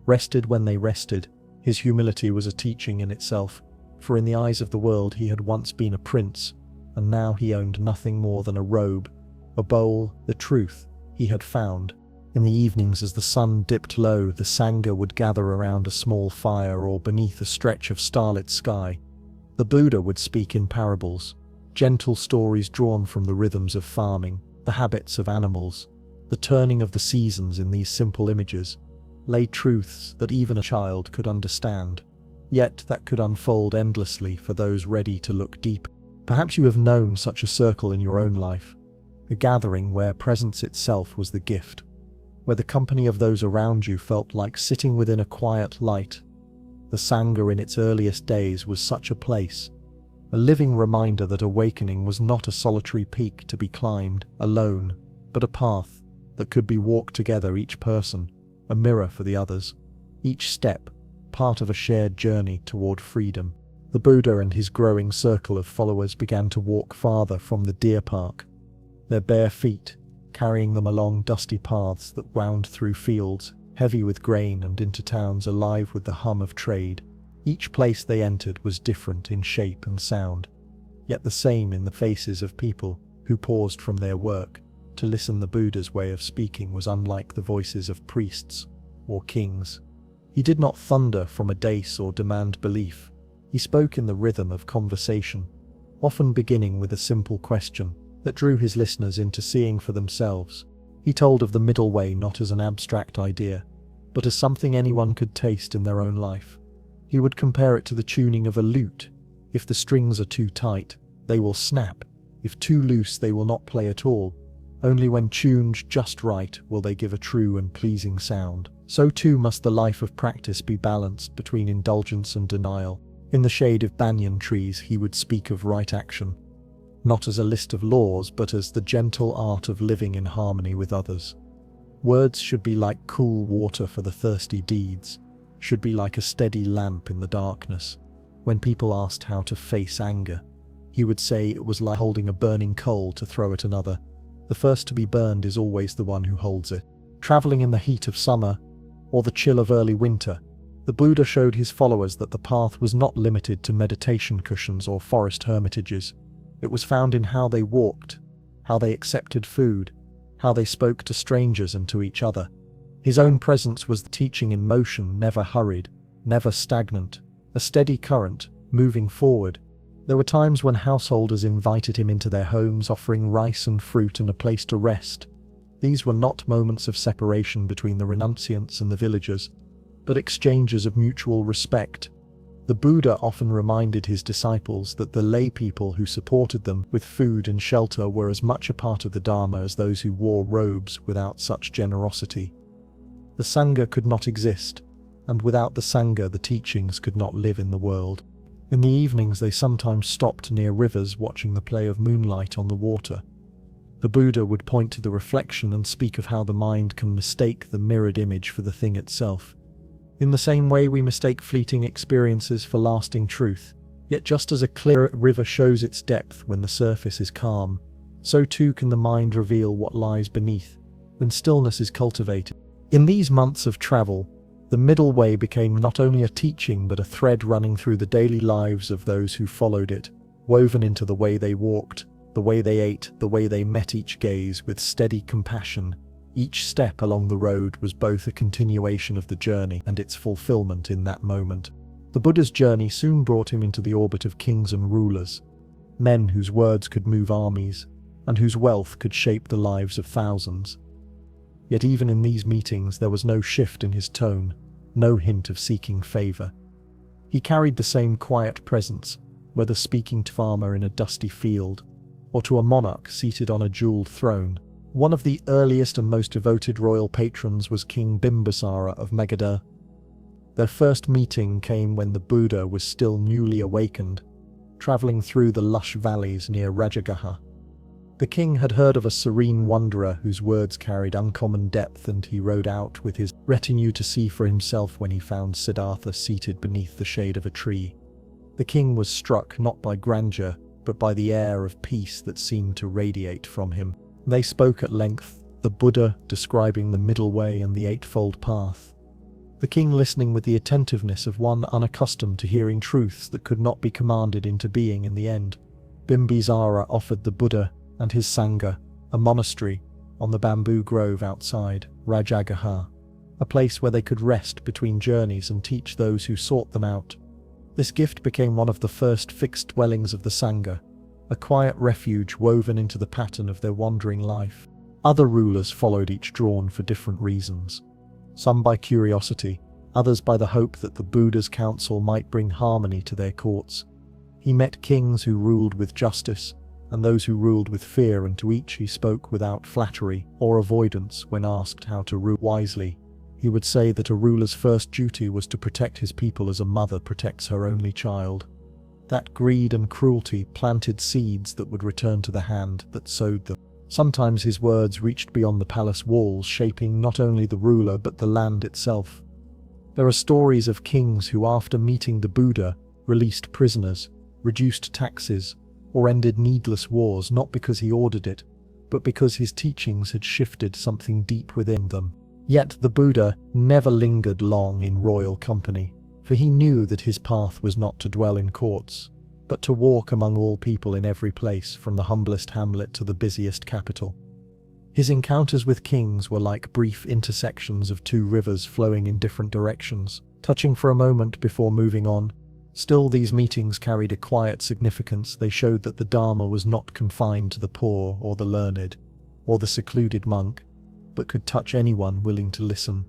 rested when they rested. His humility was a teaching in itself, for in the eyes of the world he had once been a prince, and now he owned nothing more than a robe, a bowl, the truth he had found. In the evenings, as the sun dipped low, the Sangha would gather around a small fire or beneath a stretch of starlit sky. The Buddha would speak in parables, gentle stories drawn from the rhythms of farming, the habits of animals, the turning of the seasons. In these simple images lay truths that even a child could understand, yet that could unfold endlessly for those ready to look deep. Perhaps you have known such a circle in your own life, a gathering where presence itself was the gift, where the company of those around you felt like sitting within a quiet light. The Sangha in its earliest days was such a place, a living reminder that awakening was not a solitary peak to be climbed alone, but a path that could be walked together, each person a mirror for the others, each step part of a shared journey toward freedom. The Buddha and his growing circle of followers began to walk farther from the deer park, their bare feet carrying them along dusty paths that wound through fields heavy with grain and into towns alive with the hum of trade. Each place they entered was different in shape and sound, yet the same in the faces of people who paused from their work to listen. The Buddha's way of speaking was unlike the voices of priests or kings. He did not thunder from a dais or demand belief. He spoke in the rhythm of conversation, often beginning with a simple question that drew his listeners into seeing for themselves. He told of the middle way not as an abstract idea, but as something anyone could taste in their own life. He would compare it to the tuning of a lute. If the strings are too tight, they will snap. If too loose, they will not play at all. Only when tuned just right will they give a true and pleasing sound. So too must the life of practice be balanced between indulgence and denial. In the shade of banyan trees, he would speak of right action, not as a list of laws, but as the gentle art of living in harmony with others. Words should be like cool water for the thirsty, deeds should be like a steady lamp in the darkness. When people asked how to face anger, he would say it was like holding a burning coal to throw at another. The first to be burned is always the one who holds it. Traveling in the heat of summer or the chill of early winter, the Buddha showed his followers that the path was not limited to meditation cushions or forest hermitages. It was found in how they walked, how they accepted food, how they spoke to strangers and to each other. His own presence was the teaching in motion, never hurried, never stagnant, a steady current, moving forward. There were times when householders invited him into their homes, offering rice and fruit and a place to rest. These were not moments of separation between the renunciants and the villagers, but exchanges of mutual respect. The Buddha often reminded his disciples that the lay people who supported them with food and shelter were as much a part of the Dharma as those who wore robes. Without such generosity, the Sangha could not exist, and without the Sangha the teachings could not live in the world. In the evenings they sometimes stopped near rivers watching the play of moonlight on the water. The Buddha would point to the reflection and speak of how the mind can mistake the mirrored image for the thing itself. In the same way we mistake fleeting experiences for lasting truth, yet just as a clear river shows its depth when the surface is calm, so too can the mind reveal what lies beneath, when stillness is cultivated. In these months of travel, the middle way became not only a teaching but a thread running through the daily lives of those who followed it, woven into the way they walked, the way they ate, the way they met each gaze with steady compassion. Each step along the road was both a continuation of the journey and its fulfillment in that moment. The Buddha's journey soon brought him into the orbit of kings and rulers, men whose words could move armies, and whose wealth could shape the lives of thousands. Yet even in these meetings there was no shift in his tone, no hint of seeking favor. He carried the same quiet presence, whether speaking to a farmer in a dusty field, or to a monarch seated on a jeweled throne. One of the earliest and most devoted royal patrons was King Bimbisara of Magadha. Their first meeting came when the Buddha was still newly awakened, traveling through the lush valleys near Rajagaha. The king had heard of a serene wanderer whose words carried uncommon depth, and he rode out with his retinue to see for himself when he found Siddhartha seated beneath the shade of a tree. The king was struck not by grandeur, but by the air of peace that seemed to radiate from him. They spoke at length, the Buddha describing the middle way and the Eightfold Path. The king listening with the attentiveness of one unaccustomed to hearing truths that could not be commanded into being in the end. Bimbisara offered the Buddha and his Sangha a monastery on the bamboo grove outside Rajagaha, a place where they could rest between journeys and teach those who sought them out. This gift became one of the first fixed dwellings of the Sangha, a quiet refuge woven into the pattern of their wandering life. Other rulers followed, each drawn for different reasons. Some by curiosity, others by the hope that the Buddha's counsel might bring harmony to their courts. He met kings who ruled with justice, and those who ruled with fear, and to each he spoke without flattery or avoidance. When asked how to rule wisely, he would say that a ruler's first duty was to protect his people as a mother protects her only child. That greed and cruelty planted seeds that would return to the hand that sowed them. Sometimes his words reached beyond the palace walls, shaping not only the ruler but the land itself. There are stories of kings who, after meeting the Buddha, released prisoners, reduced taxes, or ended needless wars, not because he ordered it, but because his teachings had shifted something deep within them. Yet the Buddha never lingered long in royal company, for he knew that his path was not to dwell in courts, but to walk among all people in every place, from the humblest hamlet to the busiest capital. His encounters with kings were like brief intersections of two rivers flowing in different directions, touching for a moment before moving on. Still, these meetings carried a quiet significance. They showed that the Dharma was not confined to the poor or the learned, or the secluded monk, but could touch anyone willing to listen,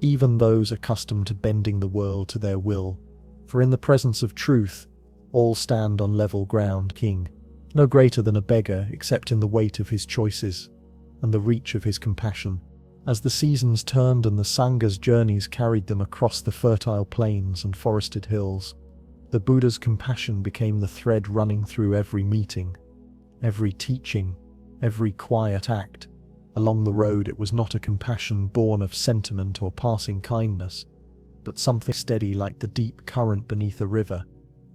even those accustomed to bending the world to their will. For in the presence of truth, all stand on level ground. King, no greater than a beggar except in the weight of his choices and the reach of his compassion. As the seasons turned and the Sangha's journeys carried them across the fertile plains and forested hills, the Buddha's compassion became the thread running through every meeting, every teaching, every quiet act. Along the road it was not a compassion born of sentiment or passing kindness, but something steady like the deep current beneath a river,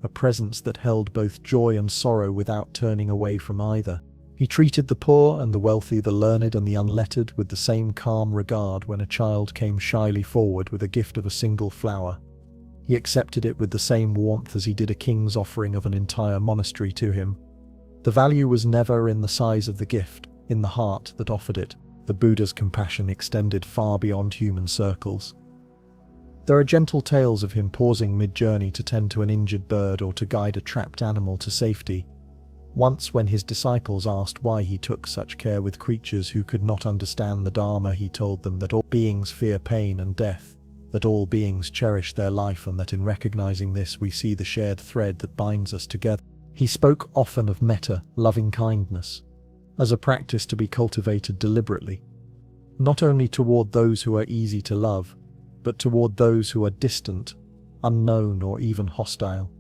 a presence that held both joy and sorrow without turning away from either. He treated the poor and the wealthy, the learned and the unlettered with the same calm regard. When a child came shyly forward with a gift of a single flower, he accepted it with the same warmth as he did a king's offering of an entire monastery to him. The value was never in the size of the gift, in the heart that offered it. The Buddha's compassion extended far beyond human circles. There are gentle tales of him pausing mid-journey to tend to an injured bird or to guide a trapped animal to safety. Once when his disciples asked why he took such care with creatures who could not understand the Dharma, he told them that all beings fear pain and death, that all beings cherish their life, and that in recognizing this we see the shared thread that binds us together. He spoke often of metta, loving kindness, as a practice to be cultivated deliberately, not only toward those who are easy to love, but toward those who are distant, unknown, or even hostile.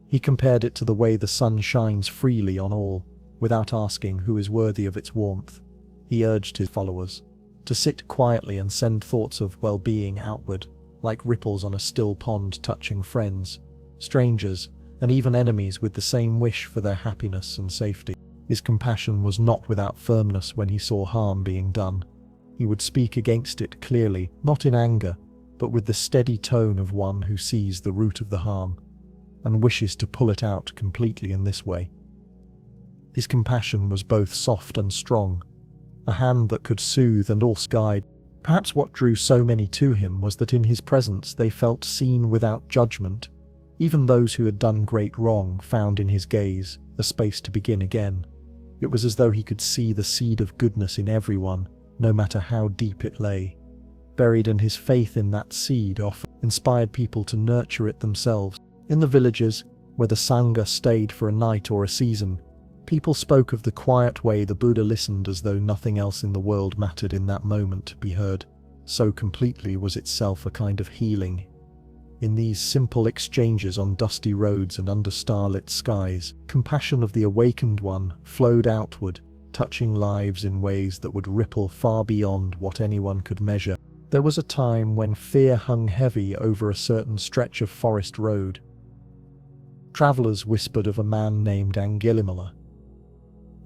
He compared it to the way the sun shines freely on all, without asking who is worthy of its warmth. He urged his followers to sit quietly and send thoughts of well-being outward, like ripples on a still pond, touching friends, strangers, and even enemies with the same wish for their happiness and safety. His compassion was not without firmness when he saw harm being done. He would speak against it clearly, not in anger, but with the steady tone of one who sees the root of the harm and wishes to pull it out completely in this way. His compassion was both soft and strong, a hand that could soothe and also guide. Perhaps what drew so many to him was that in his presence they felt seen without judgment. Even those who had done great wrong found in his gaze a space to begin again. It was as though he could see the seed of goodness in everyone, no matter how deep it lay. Buried in his faith in that seed often inspired people to nurture it themselves. In the villages, where the Sangha stayed for a night or a season, people spoke of the quiet way the Buddha listened, as though nothing else in the world mattered in that moment to be heard. So completely was itself a kind of healing. In these simple exchanges on dusty roads and under starlit skies, compassion of the awakened one flowed outward, touching lives in ways that would ripple far beyond what anyone could measure. There was a time when fear hung heavy over a certain stretch of forest road. Travelers whispered of a man named Angulimala,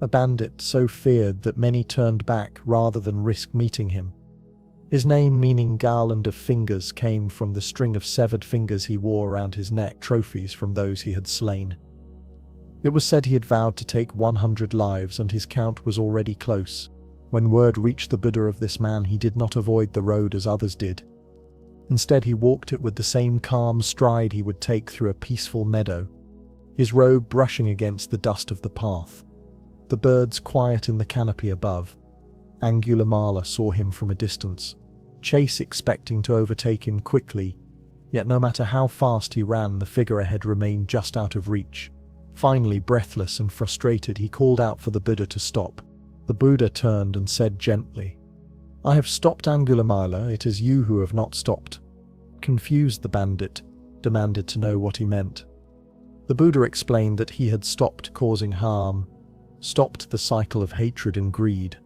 a bandit so feared that many turned back rather than risk meeting him. His name, meaning garland of fingers, came from the string of severed fingers he wore around his neck, trophies from those he had slain. It was said he had vowed to take 100 lives, and his count was already close. When word reached the Buddha of this man, he did not avoid the road as others did. Instead, he walked it with the same calm stride he would take through a peaceful meadow, his robe brushing against the dust of the path. The birds quiet in the canopy above. Angulimala saw him from a distance, chase expecting to overtake him quickly, yet no matter how fast he ran, the figure ahead remained just out of reach. Finally, breathless and frustrated, he called out for the Buddha to stop. The Buddha turned and said gently, "I have stopped, Angulimala, it is you who have not stopped." Confused, the bandit demanded to know what he meant. The Buddha explained that he had stopped causing harm, stopped the cycle of hatred and greed,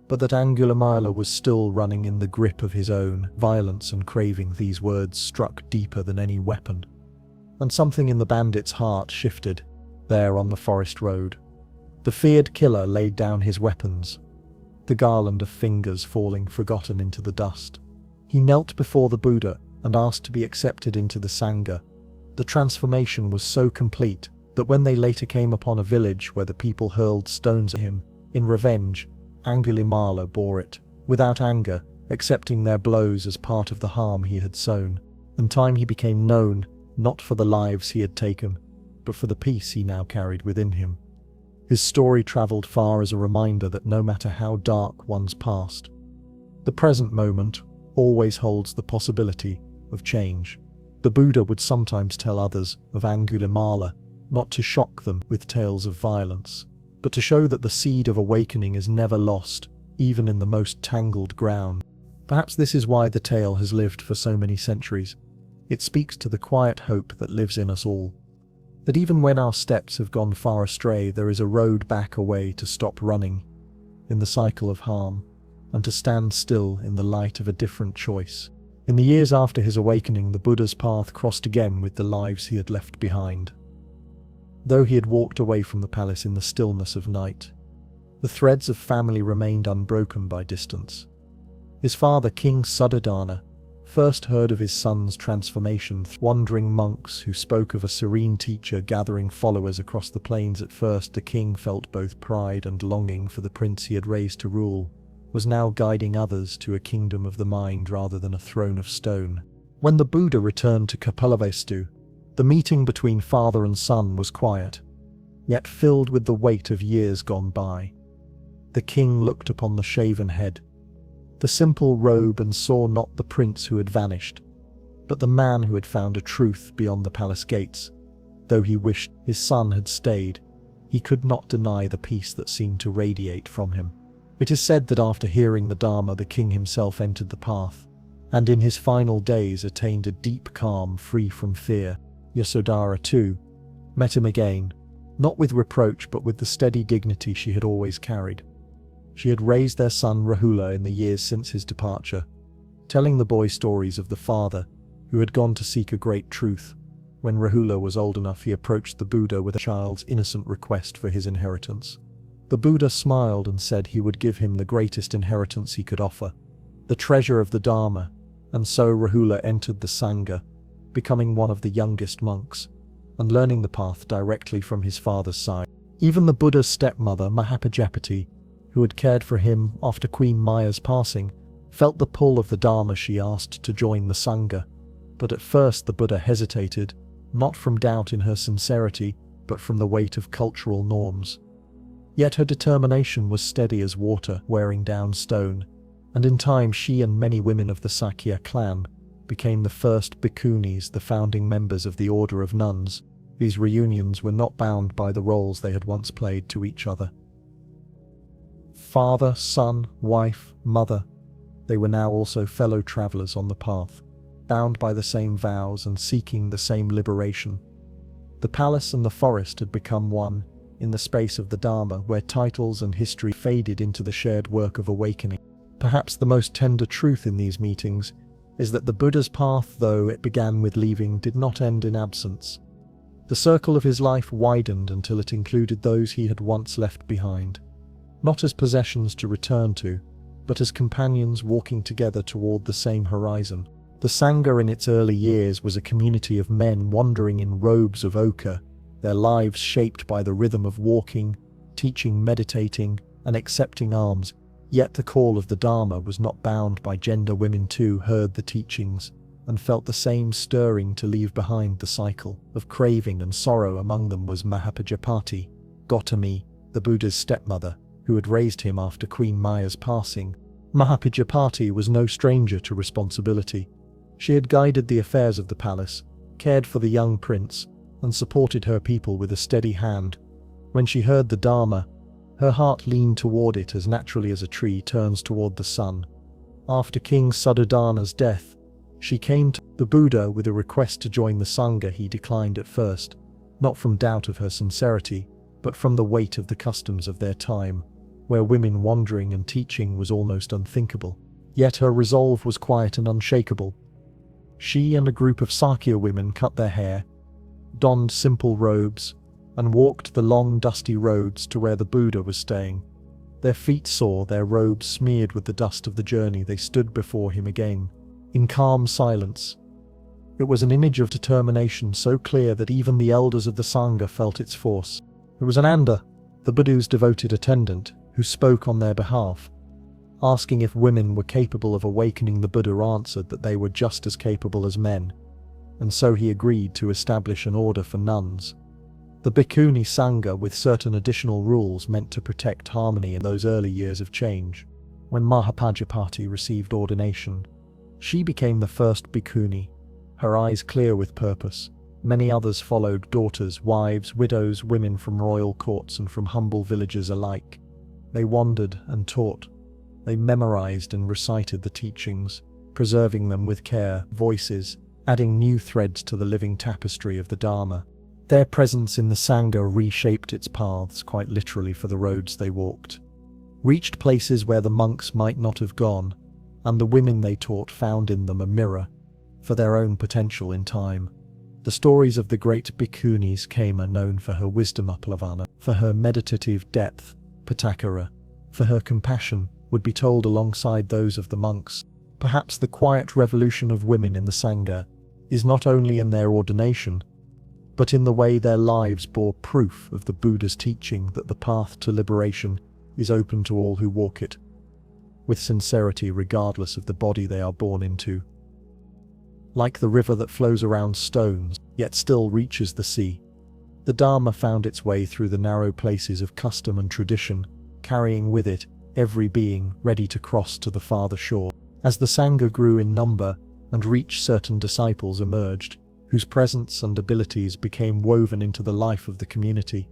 but that Angulimala was still running in the grip of his own violence and craving. These words struck deeper than any weapon, and something in the bandit's heart shifted. There on the forest road, the feared killer laid down his weapons, the garland of fingers falling forgotten into the dust. He knelt before the Buddha and asked to be accepted into the Sangha. The transformation was so complete that when they later came upon a village where the people hurled stones at him, in revenge, Angulimala bore it, without anger, accepting their blows as part of the harm he had sown. In time he became known, not for the lives he had taken, but for the peace he now carried within him. His story traveled far as a reminder that no matter how dark one's past, the present moment always holds the possibility of change. The Buddha would sometimes tell others of Angulimala, not to shock them with tales of violence, but to show that the seed of awakening is never lost, even in the most tangled ground. Perhaps this is why the tale has lived for so many centuries. It speaks to the quiet hope that lives in us all, that even when our steps have gone far astray, there is a road back, a way to stop running in the cycle of harm, and to stand still in the light of a different choice. In the years after his awakening, the Buddha's path crossed again with the lives he had left behind. Though he had walked away from the palace in the stillness of night, the threads of family remained unbroken by distance. His father, King Suddhodana, first heard of his son's transformation through wandering monks who spoke of a serene teacher gathering followers across the plains. At first, the king felt both pride and longing for the prince he had raised to rule, was now guiding others to a kingdom of the mind rather than a throne of stone. When the Buddha returned to Kapilavastu, the meeting between father and son was quiet. yet filled with the weight of years gone by. The king looked upon the shaven head, the simple robe, and saw not the prince who had vanished, but the man who had found a truth beyond the palace gates. Though he wished his son had stayed, he could not deny the peace that seemed to radiate from him. It is said that after hearing the Dharma, the king himself entered the path, and in his final days attained a deep calm free from fear. Yasodhara, too, met him again, not with reproach but with the steady dignity she had always carried. She had raised their son Rahula in the years since his departure, telling the boy stories of the father who had gone to seek a great truth. When Rahula was old enough, he approached the Buddha with a child's innocent request for his inheritance. The Buddha smiled and said he would give him the greatest inheritance he could offer, the treasure of the Dharma, and so Rahula entered the Sangha, becoming one of the youngest monks, and learning the path directly from his father's side. Even the Buddha's stepmother, Mahapajapati, who had cared for him after Queen Maya's passing, felt the pull of the Dharma. She asked to join the Sangha, but at first the Buddha hesitated, not from doubt in her sincerity, but from the weight of cultural norms. Yet her determination was steady as water wearing down stone, and in time she and many women of the Sakya clan became the first bhikkhunis, the founding members of the order of nuns. These reunions were not bound by the roles they had once played to each other. Father, son, wife, mother, they were now also fellow travelers on the path, bound by the same vows and seeking the same liberation. The palace and the forest had become one in the space of the Dharma, where titles and history faded into the shared work of awakening. Perhaps the most tender truth in these meetings is that the Buddha's path, though it began with leaving, did not end in absence. The circle of his life widened until it included those he had once left behind, not as possessions to return to, but as companions walking together toward the same horizon. The Sangha in its early years was a community of men wandering in robes of ochre, their lives shaped by the rhythm of walking, teaching, meditating, and accepting alms. Yet the call of the Dharma was not bound by gender. Women too heard the teachings and felt the same stirring to leave behind the cycle of craving and sorrow. Among them was Mahapajapati, Gautami, the Buddha's stepmother, who had raised him after Queen Maya's passing. Mahapajapati was no stranger to responsibility. She had guided the affairs of the palace, cared for the young prince, and supported her people with a steady hand. When she heard the Dharma, her heart leaned toward it as naturally as a tree turns toward the sun. After King Suddhodana's death, she came to the Buddha with a request to join the Sangha. He declined at first, not from doubt of her sincerity, but from the weight of the customs of their time, where women wandering and teaching was almost unthinkable. Yet her resolve was quiet and unshakable. She and a group of Sakya women cut their hair, donned simple robes, and walked the long dusty roads to where the Buddha was staying. Their feet sore, their robes smeared with the dust of the journey, they stood before him again, in calm silence. It was an image of determination so clear that even the elders of the Sangha felt its force. It was Ananda, the Buddha's devoted attendant, who spoke on their behalf. Asking if women were capable of awakening, the Buddha answered that they were just as capable as men, and so he agreed to establish an order for nuns. The Bhikkhuni Sangha, with certain additional rules meant to protect harmony in those early years of change. When Mahapajapati received ordination, she became the first bhikkhuni, her eyes clear with purpose. Many others followed, daughters, wives, widows, women from royal courts and from humble villages alike. They wandered and taught. They memorized and recited the teachings, preserving them with care, voices, adding new threads to the living tapestry of the Dharma. Their presence in the Sangha reshaped its paths, quite literally, for the roads they walked, reached places where the monks might not have gone, and the women they taught found in them a mirror for their own potential in time. The stories of the great bhikkhunis Kema, known for her wisdom, Uplavana, for her meditative depth, Patakara, for her compassion, would be told alongside those of the monks. Perhaps the quiet revolution of women in the Sangha is not only in their ordination, but in the way their lives bore proof of the Buddha's teaching that the path to liberation is open to all who walk it, with sincerity regardless of the body they are born into. Like the river that flows around stones, yet still reaches the sea, The Dharma found its way through the narrow places of custom and tradition, carrying with it every being ready to cross to the farther shore. As the Sangha grew in number and reached, certain disciples emerged, whose presence and abilities became woven into the life of the community.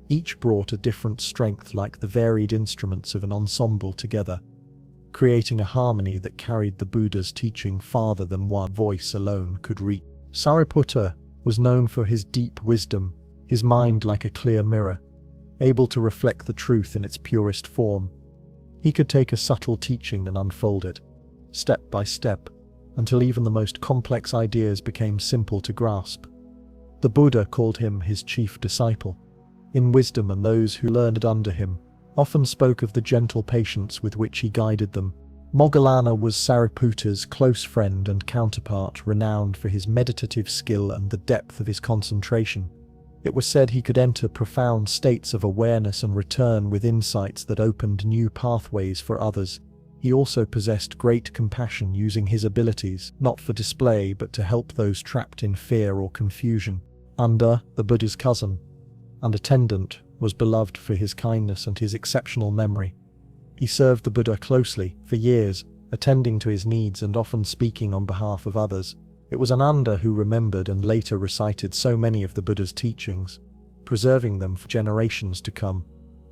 Each brought a different strength, like the varied instruments of an ensemble together, creating a harmony that carried the Buddha's teaching farther than one voice alone could reach. Sariputta was known for his deep wisdom, his mind like a clear mirror, able to reflect the truth in its purest form. He could take a subtle teaching and unfold it, step by step, until even the most complex ideas became simple to grasp. The Buddha called him his chief disciple. In wisdom, and those who learned under him often spoke of the gentle patience with which he guided them. Moggallana was Sariputta's close friend and counterpart, renowned for his meditative skill and the depth of his concentration. It was said he could enter profound states of awareness and return with insights that opened new pathways for others. He also possessed great compassion, using his abilities not for display but to help those trapped in fear or confusion. Anda, the Buddha's cousin and attendant, was beloved for his kindness and his exceptional memory. He served the Buddha closely for years, attending to his needs and often speaking on behalf of others. It was Ananda who remembered and later recited so many of the Buddha's teachings, preserving them for generations to come.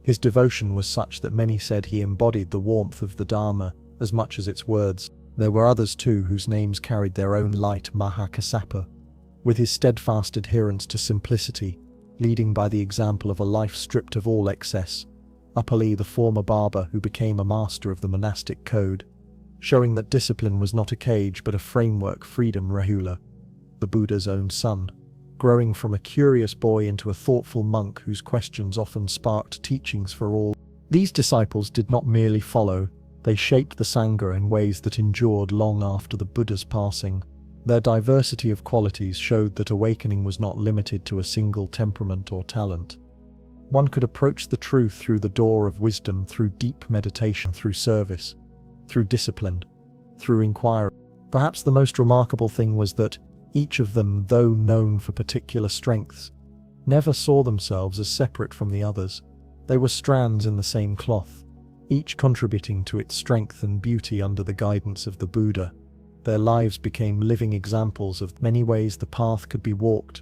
His devotion was such that many said he embodied the warmth of the Dharma as much as its words. There were others too whose names carried their own light. Mahakassapa, with his steadfast adherence to simplicity, leading by the example of a life stripped of all excess. Upali, the former barber who became a master of the monastic code, showing that discipline was not a cage but a framework. Freedom, Rahula, the Buddha's own son, growing from a curious boy into a thoughtful monk whose questions often sparked teachings for all. These disciples did not merely follow, they shaped the Sangha in ways that endured long after the Buddha's passing. Their diversity of qualities showed that awakening was not limited to a single temperament or talent. One could approach the truth through the door of wisdom, through deep meditation, through service, through discipline, through inquiry. Perhaps the most remarkable thing was that each of them, though known for particular strengths, never saw themselves as separate from the others. They were strands in the same cloth, each contributing to its strength and beauty under the guidance of the Buddha. Their lives became living examples of many ways the path could be walked,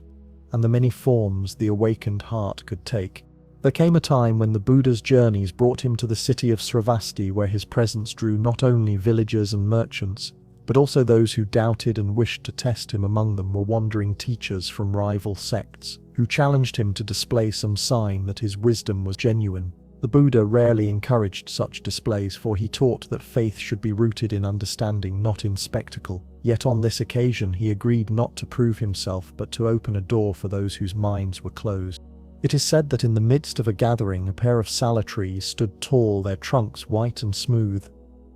and the many forms the awakened heart could take. There came a time when the Buddha's journeys brought him to the city of Sravasti, where his presence drew not only villagers and merchants, but also those who doubted and wished to test him. Among them were wandering teachers from rival sects, who challenged him to display some sign that his wisdom was genuine. The Buddha rarely encouraged such displays, for he taught that faith should be rooted in understanding, not in spectacle. Yet on this occasion he agreed not to prove himself but to open a door for those whose minds were closed. It is said that in the midst of a gathering a pair of sala trees stood tall, their trunks white and smooth,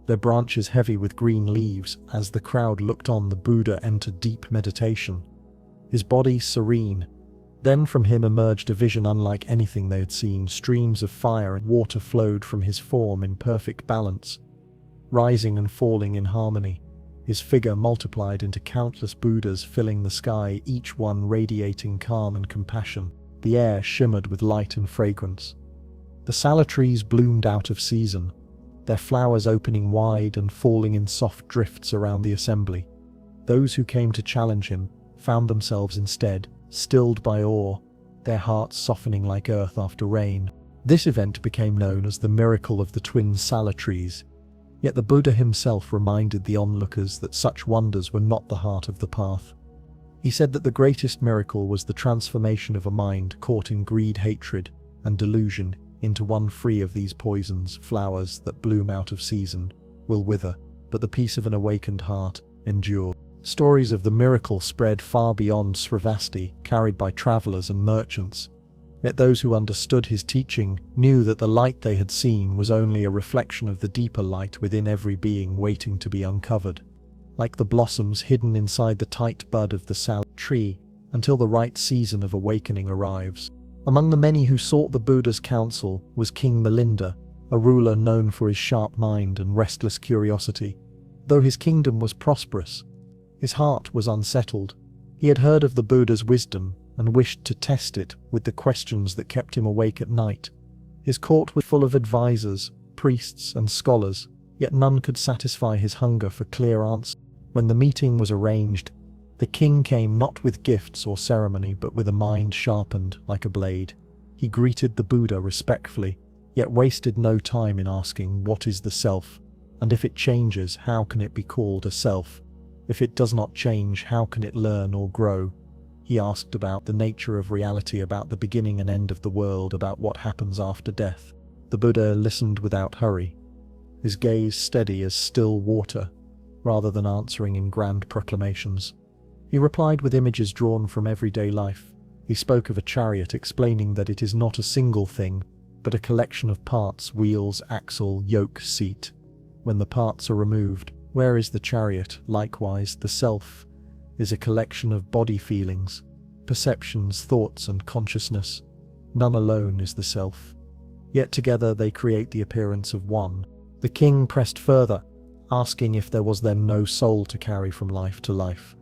their branches heavy with green leaves. As the crowd looked on, the Buddha entered deep meditation, his body serene. Then from him emerged a vision unlike anything they had seen. Streams of fire and water flowed from his form in perfect balance, rising and falling in harmony. His figure multiplied into countless Buddhas, filling the sky, each one radiating calm and compassion. The air shimmered with light and fragrance. The sala trees bloomed out of season, their flowers opening wide and falling in soft drifts around the assembly. Those who came to challenge him found themselves instead stilled by awe, their hearts softening like earth after rain. This event became known as the miracle of the twin sala trees. Yet the Buddha himself reminded the onlookers that such wonders were not the heart of the path. He said that the greatest miracle was the transformation of a mind caught in greed, hatred, and delusion into one free of these poisons. Flowers that bloom out of season will wither, but the peace of an awakened heart endure. Stories of the miracle spread far beyond Sravasti, carried by travelers and merchants. Yet those who understood his teaching knew that the light they had seen was only a reflection of the deeper light within every being, waiting to be uncovered, like the blossoms hidden inside the tight bud of the sal tree, until the right season of awakening arrives. Among the many who sought the Buddha's counsel was King Milinda, a ruler known for his sharp mind and restless curiosity. Though his kingdom was prosperous, his heart was unsettled. He had heard of the Buddha's wisdom and wished to test it with the questions that kept him awake at night. His court was full of advisors, priests, and scholars, yet none could satisfy his hunger for clear answers. When the meeting was arranged, the king came not with gifts or ceremony, but with a mind sharpened like a blade. He greeted the Buddha respectfully, yet wasted no time in asking, what is the self? And if it changes, how can it be called a self? If it does not change, how can it learn or grow? He asked about the nature of reality, about the beginning and end of the world, about what happens after death. The Buddha listened without hurry, his gaze steady as still water, rather than answering in grand proclamations. He replied with images drawn from everyday life. He spoke of a chariot, explaining that it is not a single thing, but a collection of parts: wheels, axle, yoke, seat. When the parts are removed, where is the chariot? Likewise, the self is a collection of body feelings, perceptions, thoughts, and consciousness. None alone is the self, yet together they create the appearance of one. The king pressed further, asking if there was then no soul to carry from life to life.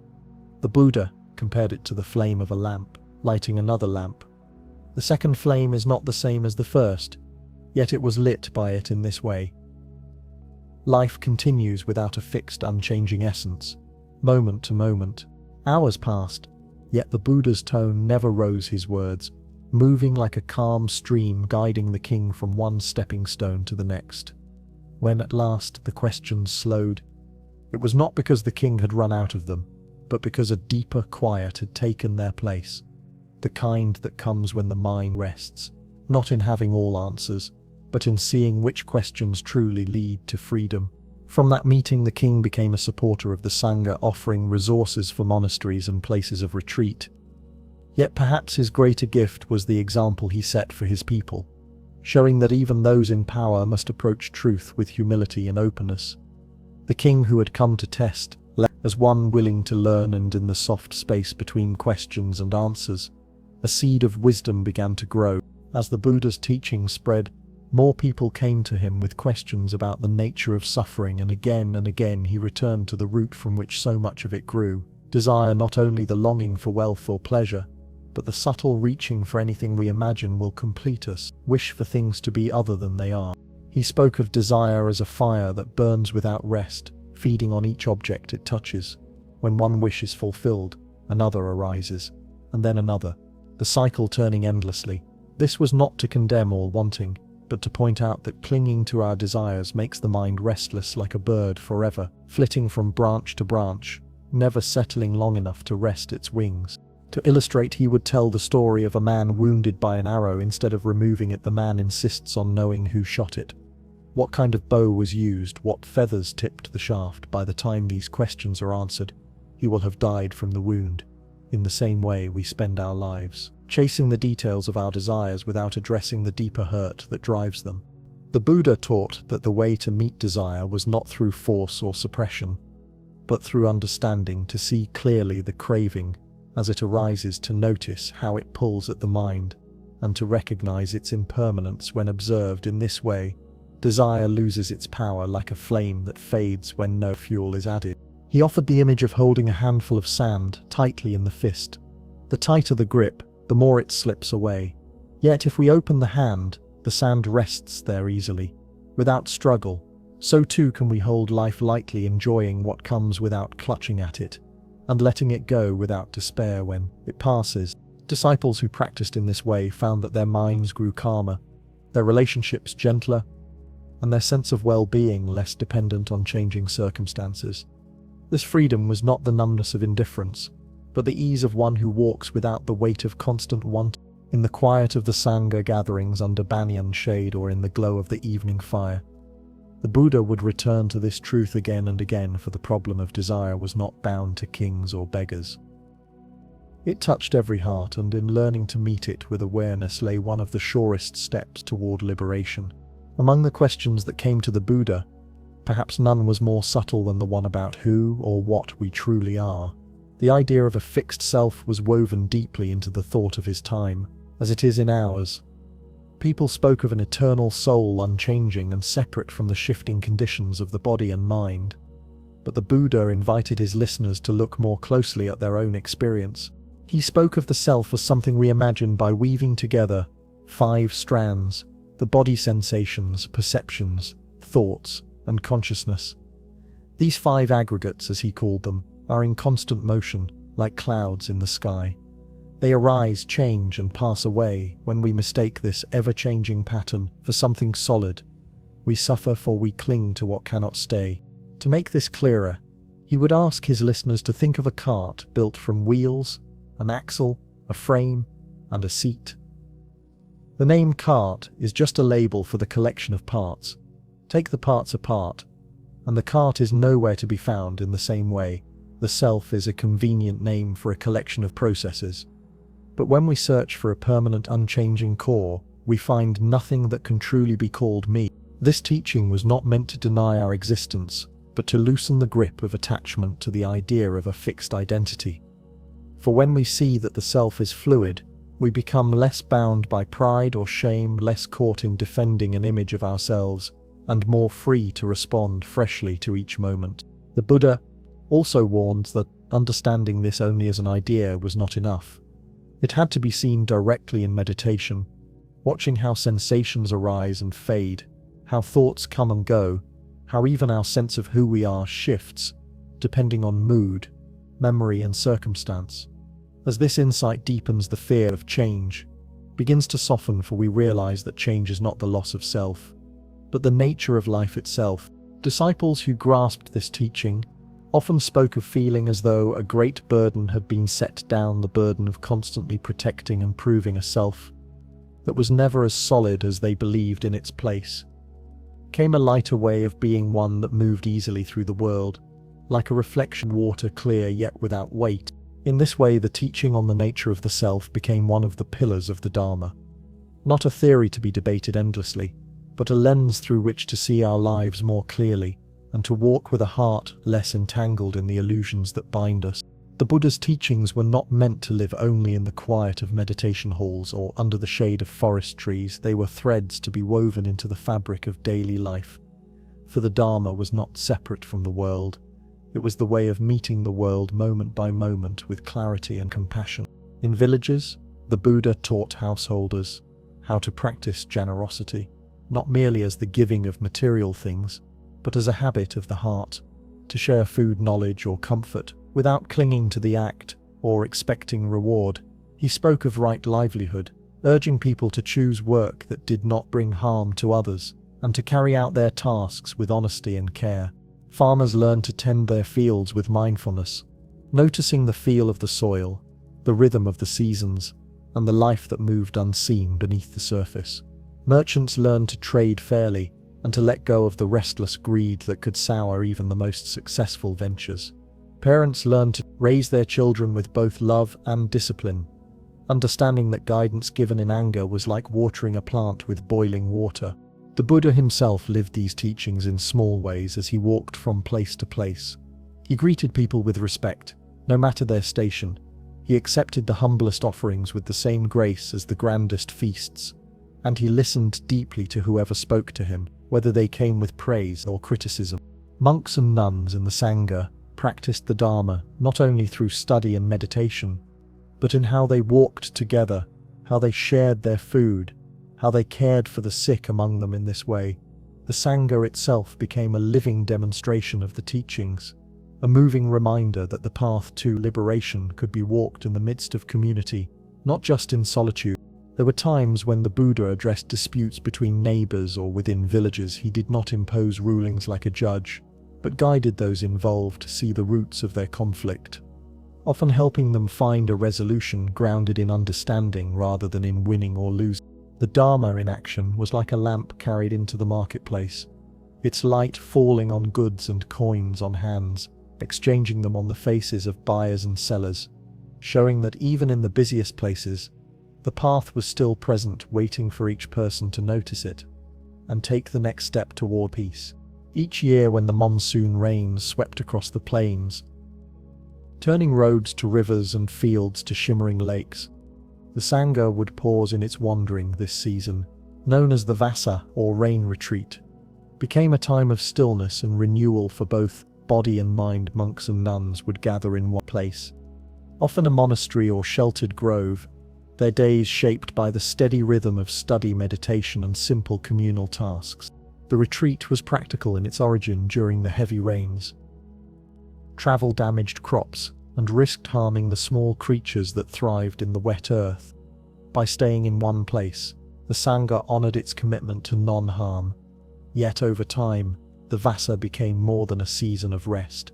The Buddha compared it to the flame of a lamp, lighting another lamp. The second flame is not the same as the first, yet it was lit by it in this way. Life continues without a fixed, unchanging essence, moment to moment. Hours passed, yet the Buddha's tone never rose his words, moving like a calm stream, guiding the king from one stepping stone to the next. When at last the questions slowed, it was not because the king had run out of them, but because a deeper quiet had taken their place, the kind that comes when the mind rests, not in having all answers, but in seeing which questions truly lead to freedom. From that meeting, the king became a supporter of the Sangha, offering resources for monasteries and places of retreat. Yet perhaps his greater gift was the example he set for his people, showing that even those in power must approach truth with humility and openness. The king who had come to test, as one willing to learn, and in the soft space between questions and answers, a seed of wisdom began to grow. As the Buddha's teaching spread, more people came to him with questions about the nature of suffering, and again he returned to the root from which so much of it grew: desire, not only the longing for wealth or pleasure, but the subtle reaching for anything we imagine will complete us, wish for things to be other than they are. He spoke of desire as a fire that burns without rest, feeding on each object it touches. When one wish is fulfilled, another arises, and then another, the cycle turning endlessly. This was not to condemn all wanting, but to point out that clinging to our desires makes the mind restless like a bird, forever flitting from branch to branch, never settling long enough to rest its wings. To illustrate, he would tell the story of a man wounded by an arrow. Instead of removing it, the man insists on knowing who shot it, what kind of bow was used, what feathers tipped the shaft. By the time these questions are answered, he will have died from the wound. In the same way, we spend our lives chasing the details of our desires without addressing the deeper hurt that drives them. The Buddha taught that the way to meet desire was not through force or suppression, but through understanding, to see clearly the craving as it arises, to notice how it pulls at the mind, and to recognize its impermanence. When observed in this way, desire loses its power like a flame that fades when no fuel is added. He offered the image of holding a handful of sand tightly in the fist. The tighter the grip, the more it slips away. Yet if we open the hand, the sand rests there easily, without struggle. So too can we hold life lightly, enjoying what comes without clutching at it, and letting it go without despair when it passes. Disciples who practiced in this way found that their minds grew calmer, their relationships gentler, and their sense of well-being less dependent on changing circumstances. This freedom was not the numbness of indifference, but the ease of one who walks without the weight of constant want. In the quiet of the Sangha gatherings under banyan shade, or in the glow of the evening fire, the Buddha would return to this truth again and again, for the problem of desire was not bound to kings or beggars. It touched every heart, and in learning to meet it with awareness lay one of the surest steps toward liberation. Among the questions that came to the Buddha, perhaps none was more subtle than the one about who or what we truly are. The idea of a fixed self was woven deeply into the thought of his time, as it is in ours. People spoke of an eternal soul, unchanging and separate from the shifting conditions of the body and mind. But the Buddha invited his listeners to look more closely at their own experience. He spoke of the self as something we imagine by weaving together 5 strands: the body, sensations, perceptions, thoughts, and consciousness. These 5 aggregates, as he called them, are in constant motion, like clouds in the sky. They arise, change, and pass away. When we mistake this ever-changing pattern for something solid, we suffer, for we cling to what cannot stay. To make this clearer, he would ask his listeners to think of a cart built from wheels, an axle, a frame, and a seat. The name cart is just a label for the collection of parts. Take the parts apart, and the cart is nowhere to be found. In the same way, the self is a convenient name for a collection of processes. But when we search for a permanent, unchanging core, we find nothing that can truly be called me. This teaching was not meant to deny our existence, but to loosen the grip of attachment to the idea of a fixed identity. For when we see that the self is fluid, we become less bound by pride or shame, less caught in defending an image of ourselves, and more free to respond freshly to each moment. The Buddha also warned that understanding this only as an idea was not enough. It had to be seen directly in meditation, watching how sensations arise and fade, how thoughts come and go, how even our sense of who we are shifts, depending on mood, memory, and circumstance. As this insight deepens, the fear of change begins to soften, for we realize that change is not the loss of self, but the nature of life itself. Disciples who grasped this teaching often spoke of feeling as though a great burden had been set down, the burden of constantly protecting and proving a self that was never as solid as they believed. In its place came a lighter way of being, one that moved easily through the world, like a reflection water, clear yet without weight. In this way, the teaching on the nature of the self became one of the pillars of the Dharma. Not a theory to be debated endlessly, but a lens through which to see our lives more clearly, and to walk with a heart less entangled in the illusions that bind us. The Buddha's teachings were not meant to live only in the quiet of meditation halls or under the shade of forest trees. They were threads to be woven into the fabric of daily life. For the Dharma was not separate from the world. It was the way of meeting the world moment by moment with clarity and compassion. In villages, the Buddha taught householders how to practice generosity, not merely as the giving of material things, but as a habit of the heart, to share food, knowledge, or comfort without clinging to the act or expecting reward. He spoke of right livelihood, urging people to choose work that did not bring harm to others, and to carry out their tasks with honesty and care. Farmers learned to tend their fields with mindfulness, noticing the feel of the soil, the rhythm of the seasons, and the life that moved unseen beneath the surface. Merchants learned to trade fairly and to let go of the restless greed that could sour even the most successful ventures. Parents learned to raise their children with both love and discipline, understanding that guidance given in anger was like watering a plant with boiling water. The Buddha himself lived these teachings in small ways as he walked from place to place. He greeted people with respect, no matter their station. He accepted the humblest offerings with the same grace as the grandest feasts, and he listened deeply to whoever spoke to him, whether they came with praise or criticism. Monks and nuns in the Sangha practiced the Dharma not only through study and meditation, but in how they walked together, how they shared their food, how they cared for the sick among them. In this way, the Sangha itself became a living demonstration of the teachings, a moving reminder that the path to liberation could be walked in the midst of community, not just in solitude. There were times when the Buddha addressed disputes between neighbors or within villages. He did not impose rulings like a judge, but guided those involved to see the roots of their conflict, often helping them find a resolution grounded in understanding rather than in winning or losing. The Dharma in action was like a lamp carried into the marketplace, its light falling on goods and coins on hands, exchanging them on the faces of buyers and sellers, showing that even in the busiest places, the path was still present, waiting for each person to notice it and take the next step toward peace. Each year, when the monsoon rains swept across the plains, turning roads to rivers and fields to shimmering lakes, the Sangha would pause in its wandering. This season, known as the Vassa or rain retreat, became a time of stillness and renewal for both body and mind. Monks and nuns would gather in one place, often a monastery or sheltered grove, their days shaped by the steady rhythm of study, meditation, and simple communal tasks. The retreat was practical in its origin during the heavy rains. Travel damaged crops and risked harming the small creatures that thrived in the wet earth. By staying in one place, the Sangha honored its commitment to non-harm. Yet over time, the Vassa became more than a season of rest.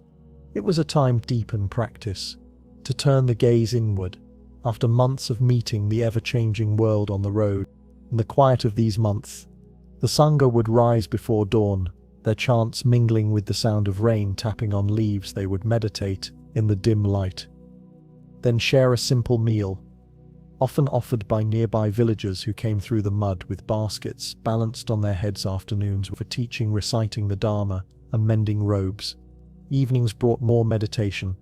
It was a time to deepen practice, to turn the gaze inward, after months of meeting the ever-changing world on the road. In the quiet of these months, the Sangha would rise before dawn, their chants mingling with the sound of rain tapping on leaves. They would meditate in the dim light, then share a simple meal, often offered by nearby villagers who came through the mud with baskets balanced on their heads. Afternoons for teaching, reciting the Dharma, and mending robes. Evenings brought more meditation,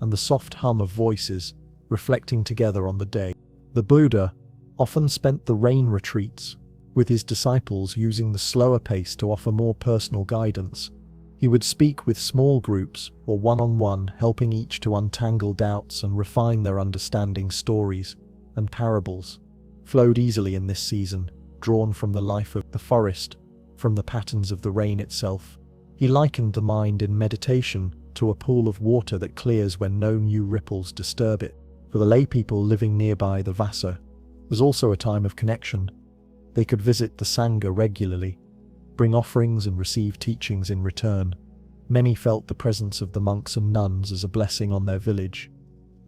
and the soft hum of voices reflecting together on the day. The Buddha often spent the rain retreats with his disciples, using the slower pace to offer more personal guidance. He would speak with small groups or one-on-one, helping each to untangle doubts and refine their understanding. Stories and parables flowed easily in this season, drawn from the life of the forest, from the patterns of the rain itself. He likened the mind in meditation to a pool of water that clears when no new ripples disturb it. For the lay people living nearby, the Vassa was also a time of connection. They could visit the Sangha regularly, bring offerings and receive teachings in return. Many felt the presence of the monks and nuns as a blessing on their village,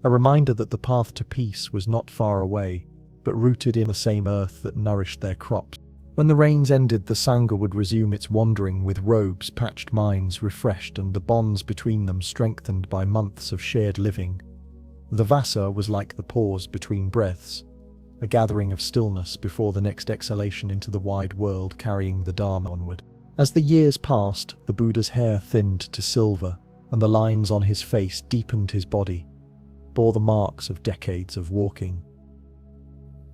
a reminder that the path to peace was not far away, but rooted in the same earth that nourished their crops. When the rains ended, the Sangha would resume its wandering with robes patched, minds refreshed, and the bonds between them strengthened by months of shared living. The Vassa was like the pause between breaths, a gathering of stillness before the next exhalation into the wide world, carrying the Dharma onward. As the years passed, the Buddha's hair thinned to silver, and the lines on his face deepened. His body bore the marks of decades of walking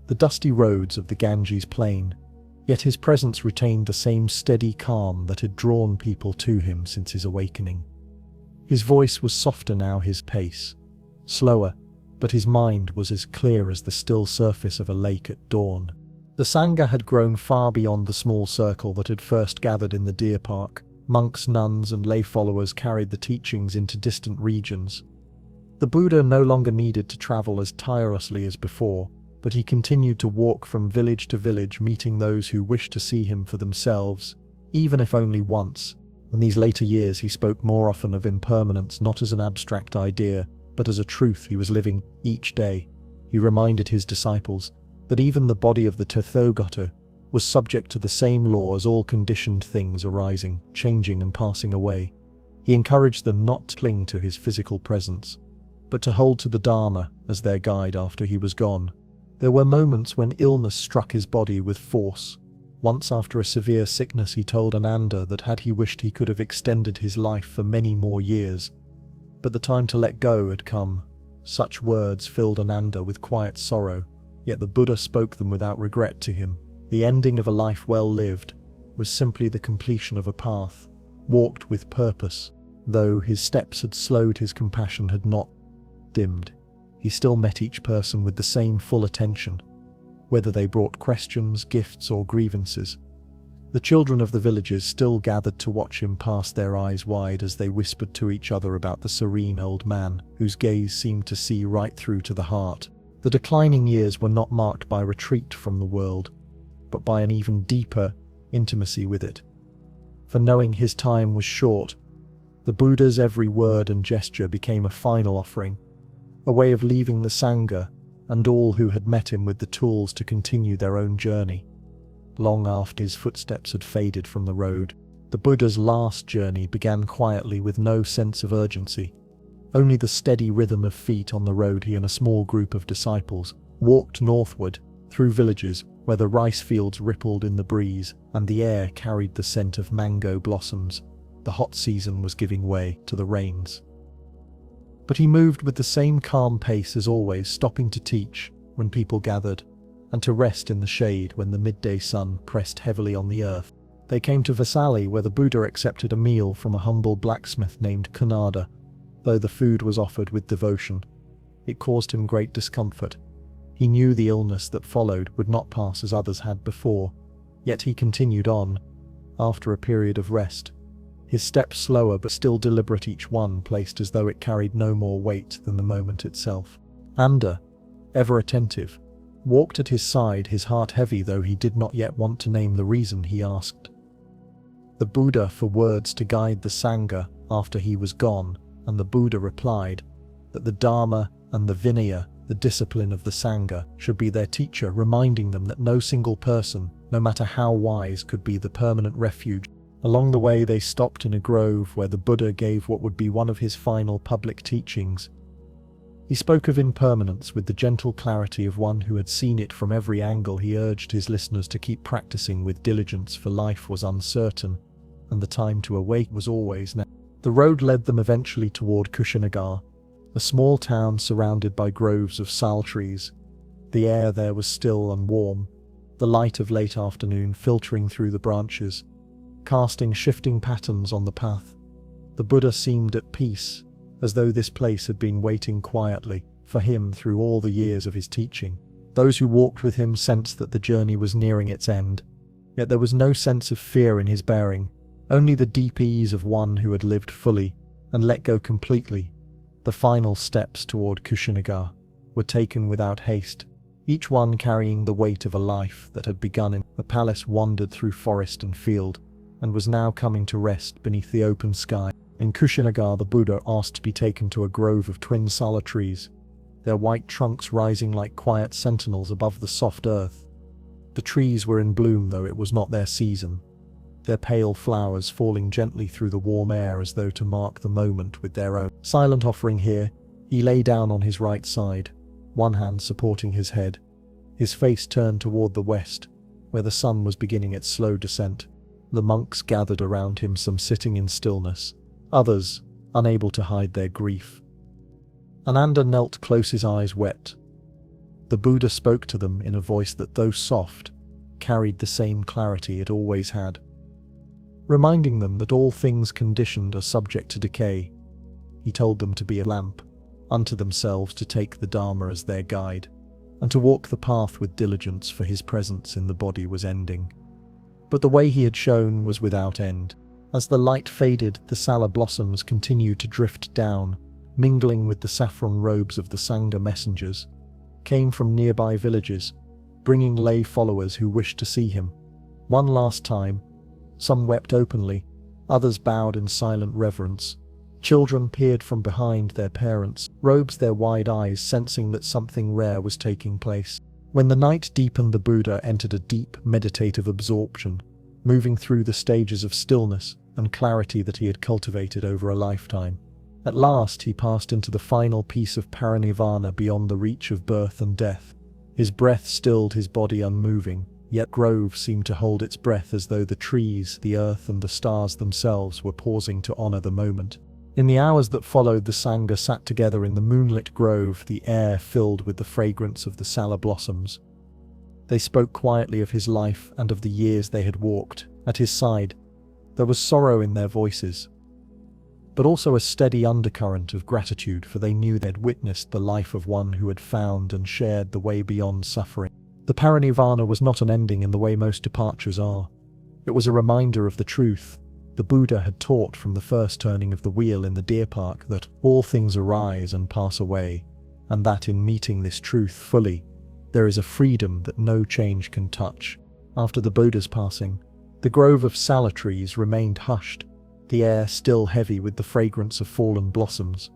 the dusty roads of the Ganges plain, yet his presence retained the same steady calm that had drawn people to him since his awakening. His voice was softer now, his pace slower, but his mind was as clear as the still surface of a lake at dawn. The Sangha had grown far beyond the small circle that had first gathered in the deer park. Monks, nuns, and lay followers carried the teachings into distant regions. The Buddha no longer needed to travel as tirelessly as before, but he continued to walk from village to village, meeting those who wished to see him for themselves, even if only once. In these later years, he spoke more often of impermanence, not as an abstract idea, but as a truth he was living each day. He reminded his disciples that even the body of the Tathagata was subject to the same law as all conditioned things, arising, changing, and passing away. He encouraged them not to cling to his physical presence, but to hold to the Dharma as their guide after he was gone. There were moments when illness struck his body with force. Once, after a severe sickness, he told Ananda that had he wished he could have extended his life for many more years. But the time to let go had come. Such words filled Ananda with quiet sorrow, yet the Buddha spoke them without regret to him. The ending of a life well lived was simply the completion of a path walked with purpose. Though his steps had slowed, his compassion had not dimmed. He still met each person with the same full attention, whether they brought questions, gifts, or grievances. The children of the villages still gathered to watch him, pass, their eyes wide as they whispered to each other about the serene old man, whose gaze seemed to see right through to the heart. The declining years were not marked by retreat from the world, but by an even deeper intimacy with it. For knowing his time was short, the Buddha's every word and gesture became a final offering, a way of leaving the Sangha and all who had met him with the tools to continue their own journey. Long after his footsteps had faded from the road, the Buddha's last journey began quietly, with no sense of urgency. Only the steady rhythm of feet on the road. He and a small group of disciples walked northward, through villages where the rice fields rippled in the breeze and the air carried the scent of mango blossoms. The hot season was giving way to the rains. But he moved with the same calm pace as always, stopping to teach when people gathered, and to rest in the shade when the midday sun pressed heavily on the earth. They came to Vassali, where the Buddha accepted a meal from a humble blacksmith named Kanada, though the food was offered with devotion. It caused him great discomfort. He knew the illness that followed would not pass as others had before, yet he continued on, after a period of rest. His steps slower but still deliberate, each one placed as though it carried no more weight than the moment itself. Anda, ever attentive, walked at his side, his heart heavy, though he did not yet want to name the reason. He asked the Buddha for words to guide the Sangha after he was gone, and the Buddha replied that the Dharma and the Vinaya, the discipline of the Sangha, should be their teacher, reminding them that no single person, no matter how wise, could be the permanent refuge. Along the way they stopped in a grove where the Buddha gave what would be one of his final public teachings. He spoke of impermanence with the gentle clarity of one who had seen it from every angle. He urged his listeners to keep practicing with diligence, for life was uncertain, and the time to awake was always now. The road led them eventually toward Kushinagar, a small town surrounded by groves of sal trees. The air there was still and warm, the light of late afternoon filtering through the branches, casting shifting patterns on the path. The Buddha seemed at peace, as though this place had been waiting quietly for him through all the years of his teaching. Those who walked with him sensed that the journey was nearing its end, yet there was no sense of fear in his bearing, only the deep ease of one who had lived fully and let go completely. The final steps toward Kushinagar were taken without haste, each one carrying the weight of a life that had begun in the palace. Wandered through forest and field, and was now coming to rest beneath the open sky. In Kushinagar, the Buddha asked to be taken to a grove of twin sala trees, their white trunks rising like quiet sentinels above the soft earth. The trees were in bloom, though it was not their season, their pale flowers falling gently through the warm air as though to mark the moment with their own silent offering. Here, he lay down on his right side, one hand supporting his head, his face turned toward the west, where the sun was beginning its slow descent. The monks gathered around him, some sitting in stillness, others unable to hide their grief. Ananda knelt close, his eyes wet. The Buddha spoke to them in a voice that, though soft, carried the same clarity it always had, reminding them that all things conditioned are subject to decay. He told them to be a lamp unto themselves, to take the Dharma as their guide, and to walk the path with diligence, for his presence in the body was ending. But the way he had shown was without end. As the light faded, the sala blossoms continued to drift down, mingling with the saffron robes of the Sangha. Messengers came from nearby villages, bringing lay followers who wished to see him one last time. Some wept openly, others bowed in silent reverence. Children peered from behind their parents' robes, their wide eyes sensing that something rare was taking place. When the night deepened, the Buddha entered a deep meditative absorption, moving through the stages of stillness and clarity that he had cultivated over a lifetime. At last he passed into the final piece of parinirvana, beyond the reach of birth and death. His breath stilled, his body unmoving, yet grove seemed to hold its breath, as though the trees, the earth and the stars themselves were pausing to honor the moment. In the hours that followed, the Sangha sat together in the moonlit grove, the air filled with the fragrance of the sala blossoms. They spoke quietly of his life and of the years they had walked at his side. There was sorrow in their voices, but also a steady undercurrent of gratitude, for they knew they had witnessed the life of one who had found and shared the way beyond suffering. The parinirvana was not an ending in the way most departures are. It was a reminder of the truth the Buddha had taught from the first turning of the wheel in the deer park, that all things arise and pass away, and that in meeting this truth fully, there is a freedom that no change can touch. After the Buddha's passing, the grove of sala trees remained hushed, the air still heavy with the fragrance of fallen blossoms.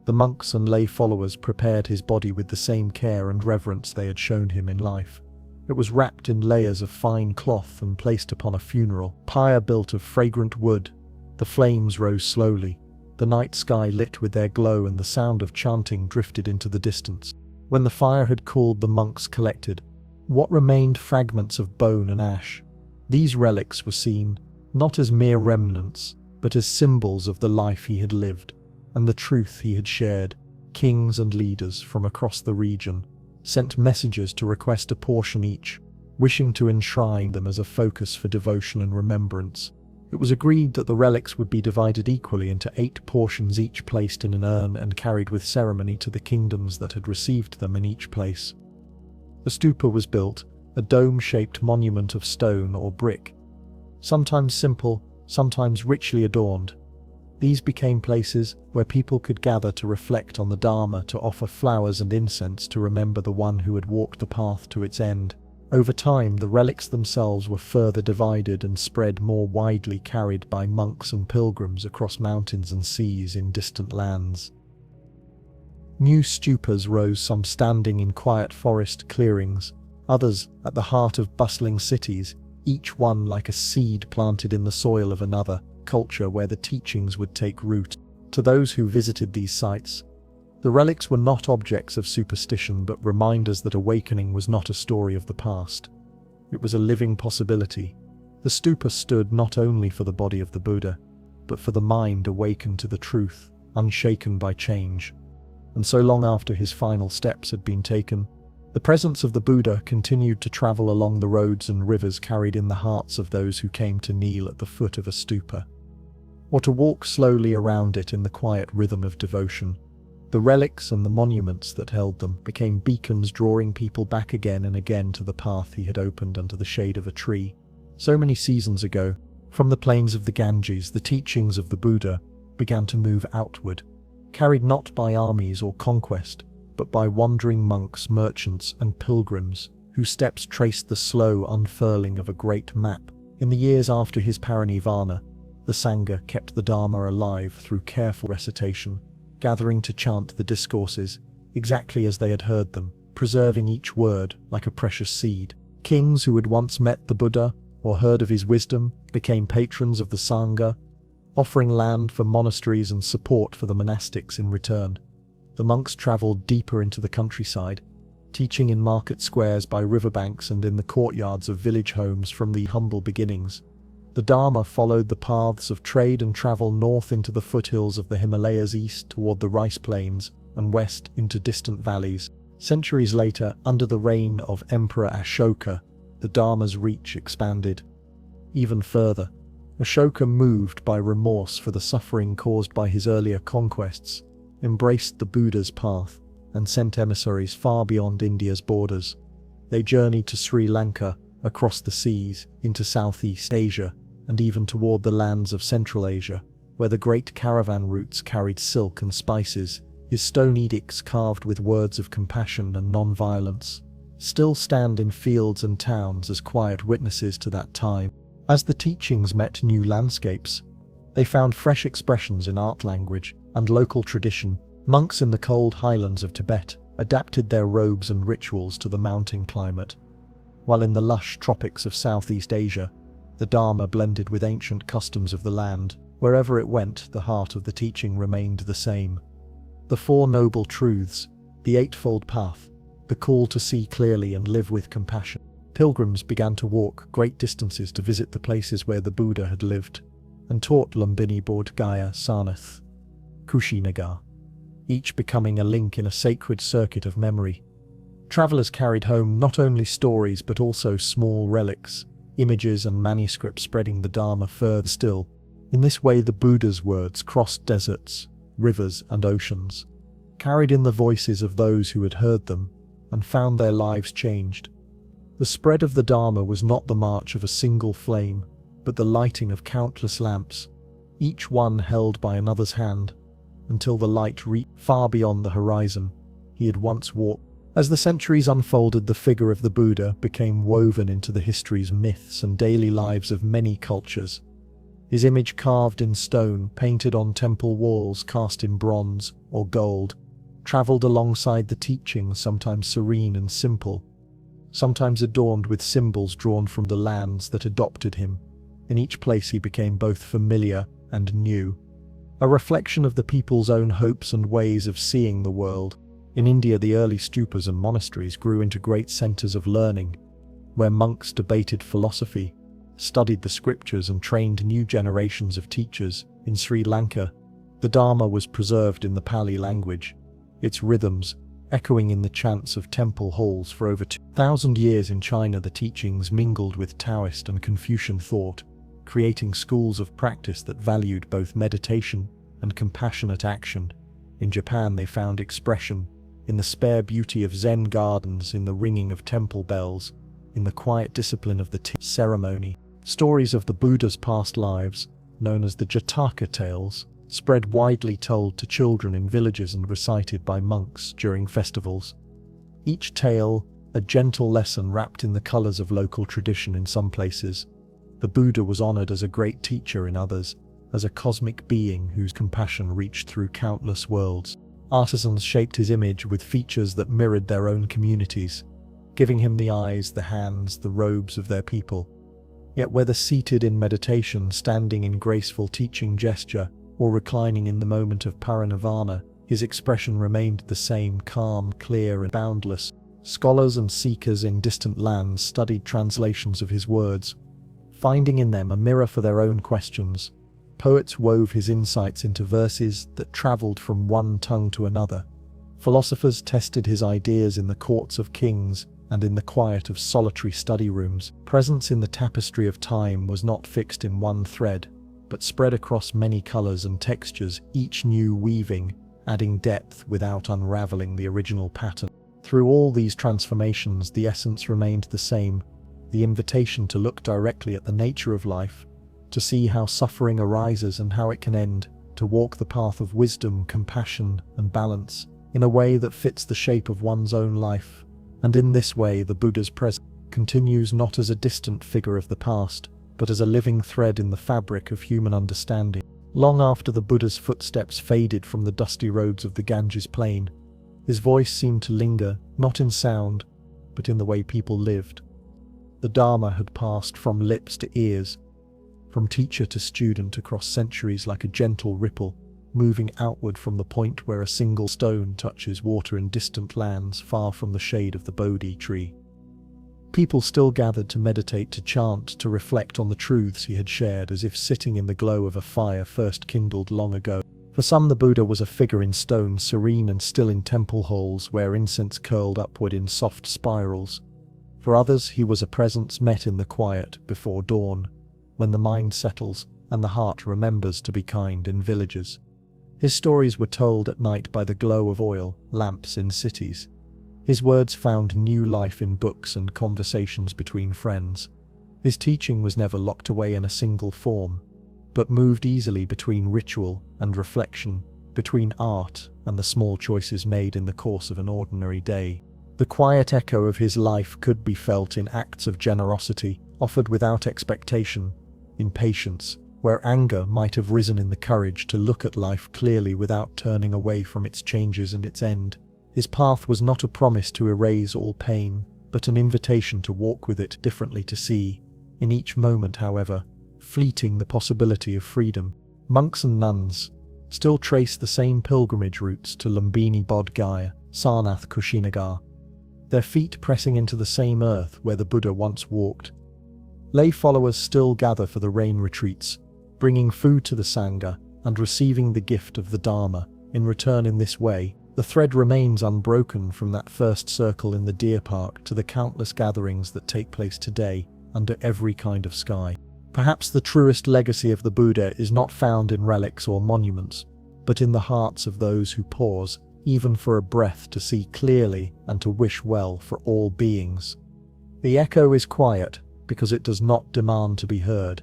The monks and lay followers prepared his body with the same care and reverence they had shown him in life. It was wrapped in layers of fine cloth and placed upon a funeral pyre built of fragrant wood. The flames rose slowly, the night sky lit with their glow, and the sound of chanting drifted into the distance. When the fire had cooled, the monks collected what remained fragments of bone and ash. These relics were seen not as mere remnants, but as symbols of the life he had lived and the truth he had shared. Kings and leaders from across the region sent messengers to request a portion each, wishing to enshrine them as a focus for devotion and remembrance. It was agreed that the relics would be divided equally into 8 portions, each placed in an urn and carried with ceremony to the kingdoms that had received them in each place. The stupa was built, a dome-shaped monument of stone or brick, sometimes simple, sometimes richly adorned. These became places where people could gather to reflect on the Dharma, to offer flowers and incense to remember the one who had walked the path to its end. Over time, the relics themselves were further divided and spread more widely, carried by monks and pilgrims across mountains and seas in distant lands. New stupas rose, some standing in quiet forest clearings, others at the heart of bustling cities, each one like a seed planted in the soil of another culture where the teachings would take root. To those who visited these sites, the relics were not objects of superstition but reminders that awakening was not a story of the past. It was a living possibility. The stupa stood not only for the body of the Buddha, but for the mind awakened to the truth, unshaken by change. And so long after his final steps had been taken, the presence of the Buddha continued to travel along the roads and rivers carried in the hearts of those who came to kneel at the foot of a stupa, or to walk slowly around it in the quiet rhythm of devotion. The relics and the monuments that held them became beacons, drawing people back again and again to the path he had opened under the shade of a tree. So many seasons ago, from the plains of the Ganges, the teachings of the Buddha began to move outward, carried not by armies or conquest, but by wandering monks, merchants, and pilgrims, whose steps traced the slow unfurling of a great map. In the years after his parinirvana, the Sangha kept the Dharma alive through careful recitation, gathering to chant the discourses exactly as they had heard them, preserving each word like a precious seed. Kings who had once met the Buddha or heard of his wisdom became patrons of the Sangha, offering land for monasteries and support for the monastics in return. The monks travelled deeper into the countryside, teaching in market squares, by riverbanks, and in the courtyards of village homes from the humble beginnings. The Dharma followed the paths of trade and travel north into the foothills of the Himalayas, east toward the rice plains, and west into distant valleys. Centuries later, under the reign of Emperor Ashoka, the Dharma's reach expanded even further. Ashoka, moved by remorse for the suffering caused by his earlier conquests, embraced the Buddha's path and sent emissaries far beyond India's borders. They journeyed to Sri Lanka, across the seas, into Southeast Asia, and even toward the lands of Central Asia, where the great caravan routes carried silk and spices. His stone edicts, carved with words of compassion and non-violence, still stand in fields and towns as quiet witnesses to that time. As the teachings met new landscapes, they found fresh expressions in art, language, and local tradition. Monks in the cold highlands of Tibet adapted their robes and rituals to the mountain climate, while in the lush tropics of Southeast Asia, the Dharma blended with ancient customs of the land. Wherever it went, the heart of the teaching remained the same. The Four Noble Truths, the Eightfold Path, the call to see clearly and live with compassion. Pilgrims began to walk great distances to visit the places where the Buddha had lived and taught Lumbini, Bodh Gaya, Sarnath, Kushinagar, each becoming a link in a sacred circuit of memory. Travelers carried home not only stories but also small relics, images and manuscripts, spreading the Dharma further still. In this way, the Buddha's words crossed deserts, rivers and oceans, carried in the voices of those who had heard them, and found their lives changed. The spread of the Dharma was not the march of a single flame, but the lighting of countless lamps, each one held by another's hand, until the light reached far beyond the horizon he had once walked. As the centuries unfolded, the figure of the Buddha became woven into the histories, myths, and daily lives of many cultures. His image, carved in stone, painted on temple walls, cast in bronze or gold, traveled alongside the teachings, sometimes serene and simple, sometimes adorned with symbols drawn from the lands that adopted him. In each place he became both familiar and new, a reflection of the people's own hopes and ways of seeing the world. In India, the early stupas and monasteries grew into great centers of learning, where monks debated philosophy, studied the scriptures, and trained new generations of teachers. In Sri Lanka, the Dharma was preserved in the Pali language, its rhythms echoing in the chants of temple halls for over 2,000 years. In China, the teachings mingled with Taoist and Confucian thought, creating schools of practice that valued both meditation and compassionate action. In Japan, they found expression in the spare beauty of Zen gardens, in the ringing of temple bells, in the quiet discipline of the tea ceremony. Stories of the Buddha's past lives, known as the Jataka tales, spread widely, told to children in villages and recited by monks during festivals. Each tale, a gentle lesson wrapped in the colors of local tradition. In some places, the Buddha was honored as a great teacher; in others, as a cosmic being whose compassion reached through countless worlds. Artisans shaped his image with features that mirrored their own communities, giving him the eyes, the hands, the robes of their people. Yet whether seated in meditation, standing in graceful teaching gesture, or reclining in the moment of parinirvana, his expression remained the same: calm, clear, and boundless. Scholars and seekers in distant lands studied translations of his words, finding in them a mirror for their own questions. Poets wove his insights into verses that traveled from one tongue to another. Philosophers tested his ideas in the courts of kings and in the quiet of solitary study rooms. Presence in the tapestry of time was not fixed in one thread, but spread across many colors and textures, each new weaving, adding depth without unraveling the original pattern. Through all these transformations, the essence remained the same: the invitation to look directly at the nature of life, to see how suffering arises and how it can end, to walk the path of wisdom, compassion, and balance, in a way that fits the shape of one's own life. And in this way, the Buddha's presence continues not as a distant figure of the past, but as a living thread in the fabric of human understanding. Long after the Buddha's footsteps faded from the dusty roads of the Ganges plain, his voice seemed to linger, not in sound, but in the way people lived. The Dharma had passed from lips to ears, from teacher to student, across centuries like a gentle ripple, moving outward from the point where a single stone touches water in distant lands far from the shade of the Bodhi tree. People still gathered to meditate, to chant, to reflect on the truths he had shared, as if sitting in the glow of a fire first kindled long ago. For some, the Buddha was a figure in stone, serene and still in temple halls where incense curled upward in soft spirals. For others, he was a presence met in the quiet before dawn, when the mind settles and the heart remembers to be kind, in villages. His stories were told at night by the glow of oil lamps in cities. His words found new life in books and conversations between friends. His teaching was never locked away in a single form, but moved easily between ritual and reflection, between art and the small choices made in the course of an ordinary day. The quiet echo of his life could be felt in acts of generosity, offered without expectation, in patience, where anger might have risen, in the courage to look at life clearly without turning away from its changes and its end. His path was not a promise to erase all pain, but an invitation to walk with it differently, to see, in each moment, however fleeting, the possibility of freedom. Monks and nuns still trace the same pilgrimage routes to Lumbini Bodh Gaya, Sarnath Kushinagar, their feet pressing into the same earth where the Buddha once walked. Lay followers still gather for the rain retreats, bringing food to the Sangha and receiving the gift of the Dharma in return. In this way, the thread remains unbroken from that first circle in the deer park to the countless gatherings that take place today under every kind of sky. Perhaps the truest legacy of the Buddha is not found in relics or monuments, but in the hearts of those who pause, even for a breath, to see clearly and to wish well for all beings. The echo is quiet because it does not demand to be heard,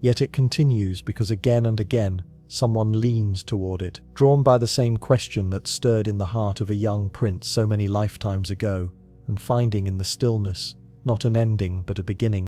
yet it continues because again and again someone leans toward it, drawn by the same question that stirred in the heart of a young prince so many lifetimes ago, and finding in the stillness not an ending but a beginning.